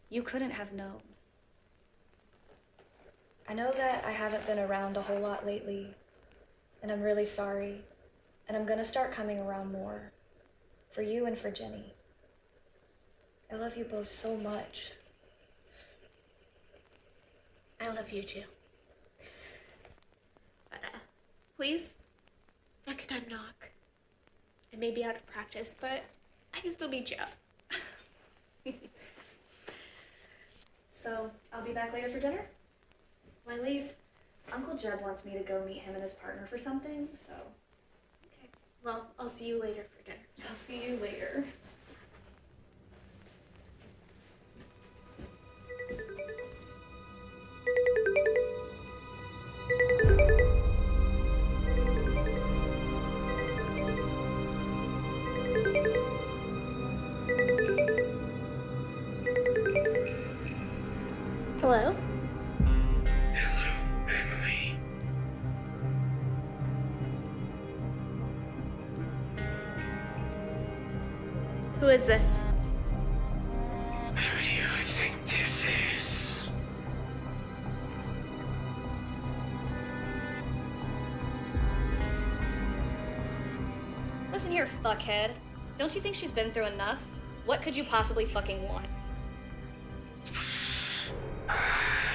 You couldn't have known. I know that I haven't been around a whole lot lately, and I'm really sorry, and I'm gonna start coming around more. For you and for Jenny. I love you both so much.
I love you too. But, please, next time knock. I may be out of practice, but I can still beat you up.
So, I'll be back later for dinner?
Why leave?
Uncle Jeb wants me to go meet him and his partner for something, so...
Okay, well, I'll see you later for dinner.
I'll see you later.
Hello?
Hello, Emily.
Who is this?
Who do you think this is?
Listen here, fuckhead. Don't you think she's been through enough? What could you possibly fucking want?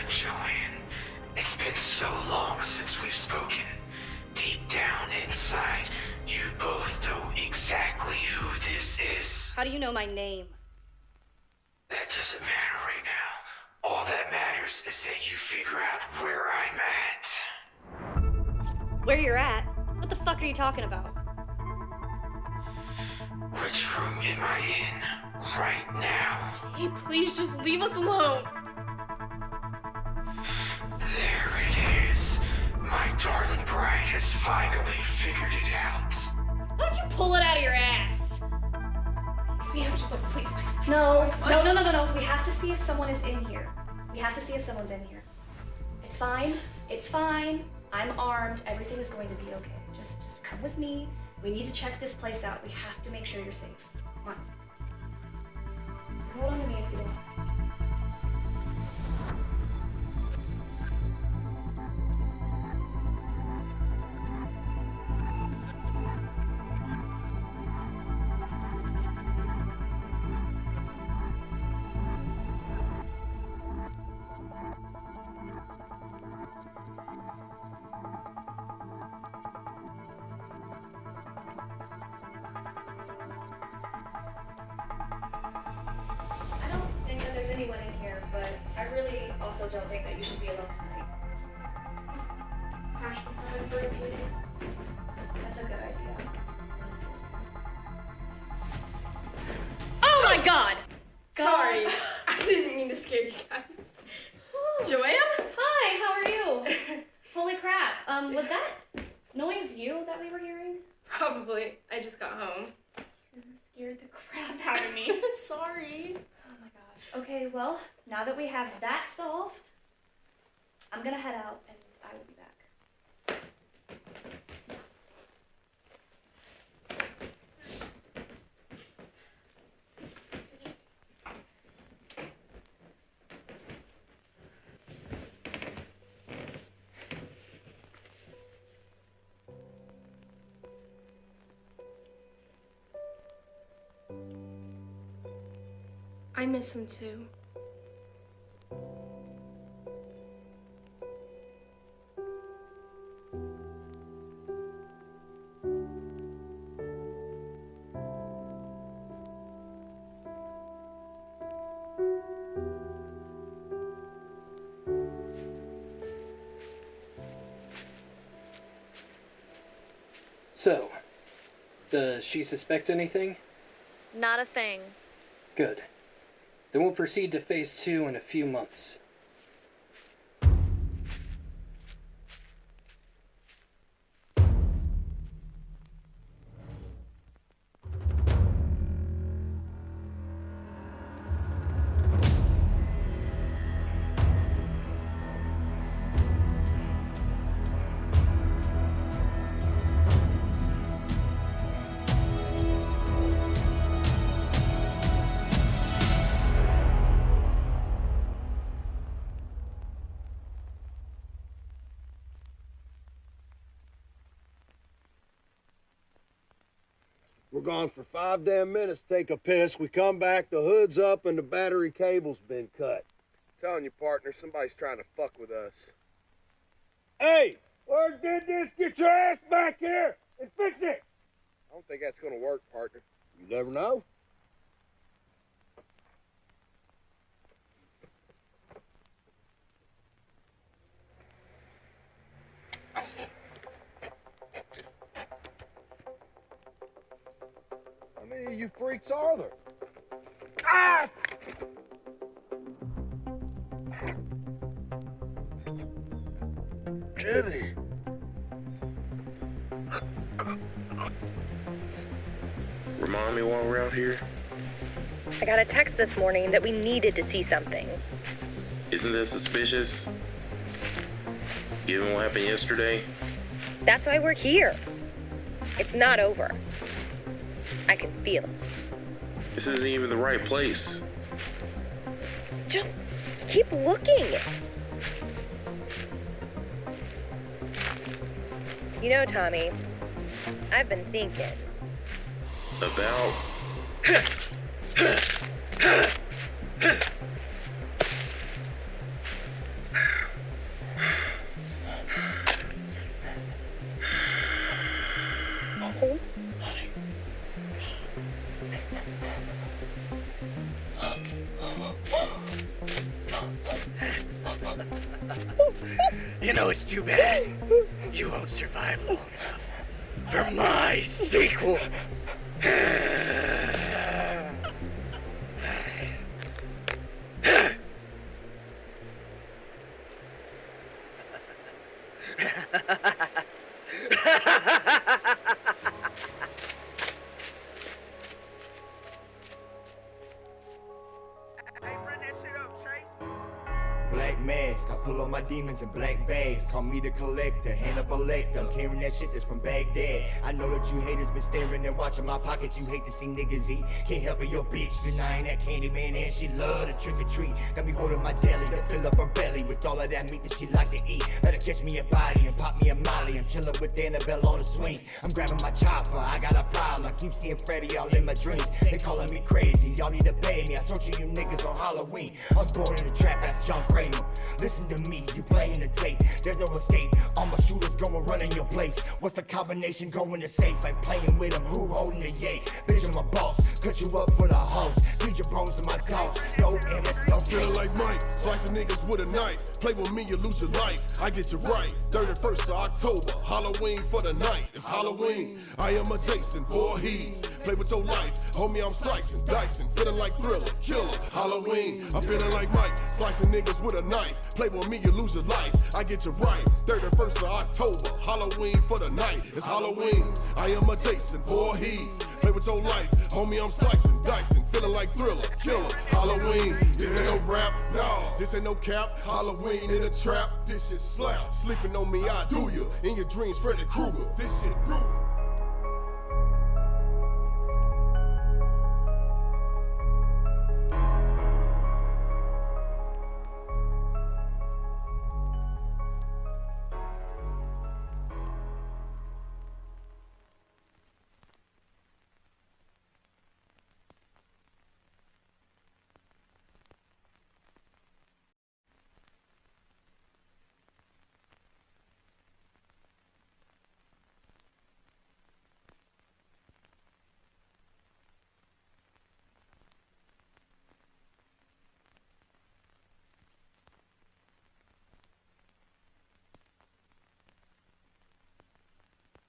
Joanne, it's been so long since we've spoken. Deep down inside, you both know exactly who this is.
How do you know my name?
That doesn't matter right now. All that matters is that you figure out where I'm at.
Where you're at? What the fuck are you talking about?
Which room am I in right now?
Hey, please just leave us alone.
There it is. My darling bride has finally figured it out.
Why don't you pull it out of your ass?
We have to go, please.
No. We have to see if someone is in here. We have to see if someone's in here. It's fine. It's fine. I'm armed. Everything is going to be okay. Just come with me. We need to check this place out. We have to make sure you're safe. Come on. Hold on to me if you want. Anyone in here, but I really also don't think that you should be alone tonight. Crash beside for a few days. That's a good idea.
Oh my god! Sorry, I didn't mean to scare you guys. Joanne?
Hi, how are you? Holy crap. Was that noise you that we were hearing?
Probably. I just got home.
You scared the crap out of me.
Sorry.
Okay, well, now that we have that solved, I'm gonna head out and I will be back.
I miss him too.
So, does she suspect anything?
Not a thing.
Good. Then we'll proceed to phase 2 in a few months.
We're gone for 5 damn minutes to take a piss. We come back, the hood's up, and the battery cable's been cut.
Telling you, partner, somebody's trying to fuck with us.
Hey, where did this? Get your ass back here and fix it!
I don't think that's gonna work, partner.
You never know. How many of you freaks are there? Ah!
Jenny.
Remind me while we're out here.
I got a text this morning that we needed to see something.
Isn't that suspicious? Given what happened yesterday?
That's why we're here. It's not over. I can feel it.
This isn't even the right place.
Just keep looking. You know, Tommy, I've been thinking.
About?
You know, it's too bad you won't survive long enough for my sequel.
black mask. I pull on my demons in black bags. Call me the collector, Hannibal Lecter. I'm carrying that shit that's from Baghdad. I know that you haters been staring and watching my pockets. You hate to see niggas eat. Can't help it, your bitch denying that candy man and she love to trick or treat. Got me holding my deli to fill up her belly with all of that meat that she like to eat. Better catch me a body and pop me a molly. I'm chilling with Annabelle on the swings. I'm grabbing my chopper, I got a problem. I keep seeing Freddy all in my dreams. They calling me crazy, y'all need to pay me. I torture you niggas on Halloween. I was born in the trap, that's John Kramer. Listen to me, you playing the tape. There's no escape, all my shooters going run in your place. What's the combination going to safe? Like playing with them, who holding the yay? Bitch, I'm a boss, cut you up for the hoes. Feed your bones to my dogs, no MS, no
Feeling like Mike, slicing niggas with a knife. Play with me, you lose your life. I get you right. 31st of October, Halloween for the night. It's Halloween. I am a Jason, 4 he's. Play with your life, homie, I'm slicing, dicing. Feeling like Thriller, Killer, Halloween. I'm feeling like Mike, slicing niggas with a knife. Play with me, you lose your life. I get you right. 31st of October, Halloween for the night. It's Halloween. I am a Jason, 4 he's. Play with your life, homie, I'm slicing, dicing. Feeling like Thriller, Killer, Halloween. This ain't no rap, no, this ain't no cap. Halloween in a trap, this shit slap. Sleeping on me, I do ya. In your dreams, Freddy Krueger. This shit brutal.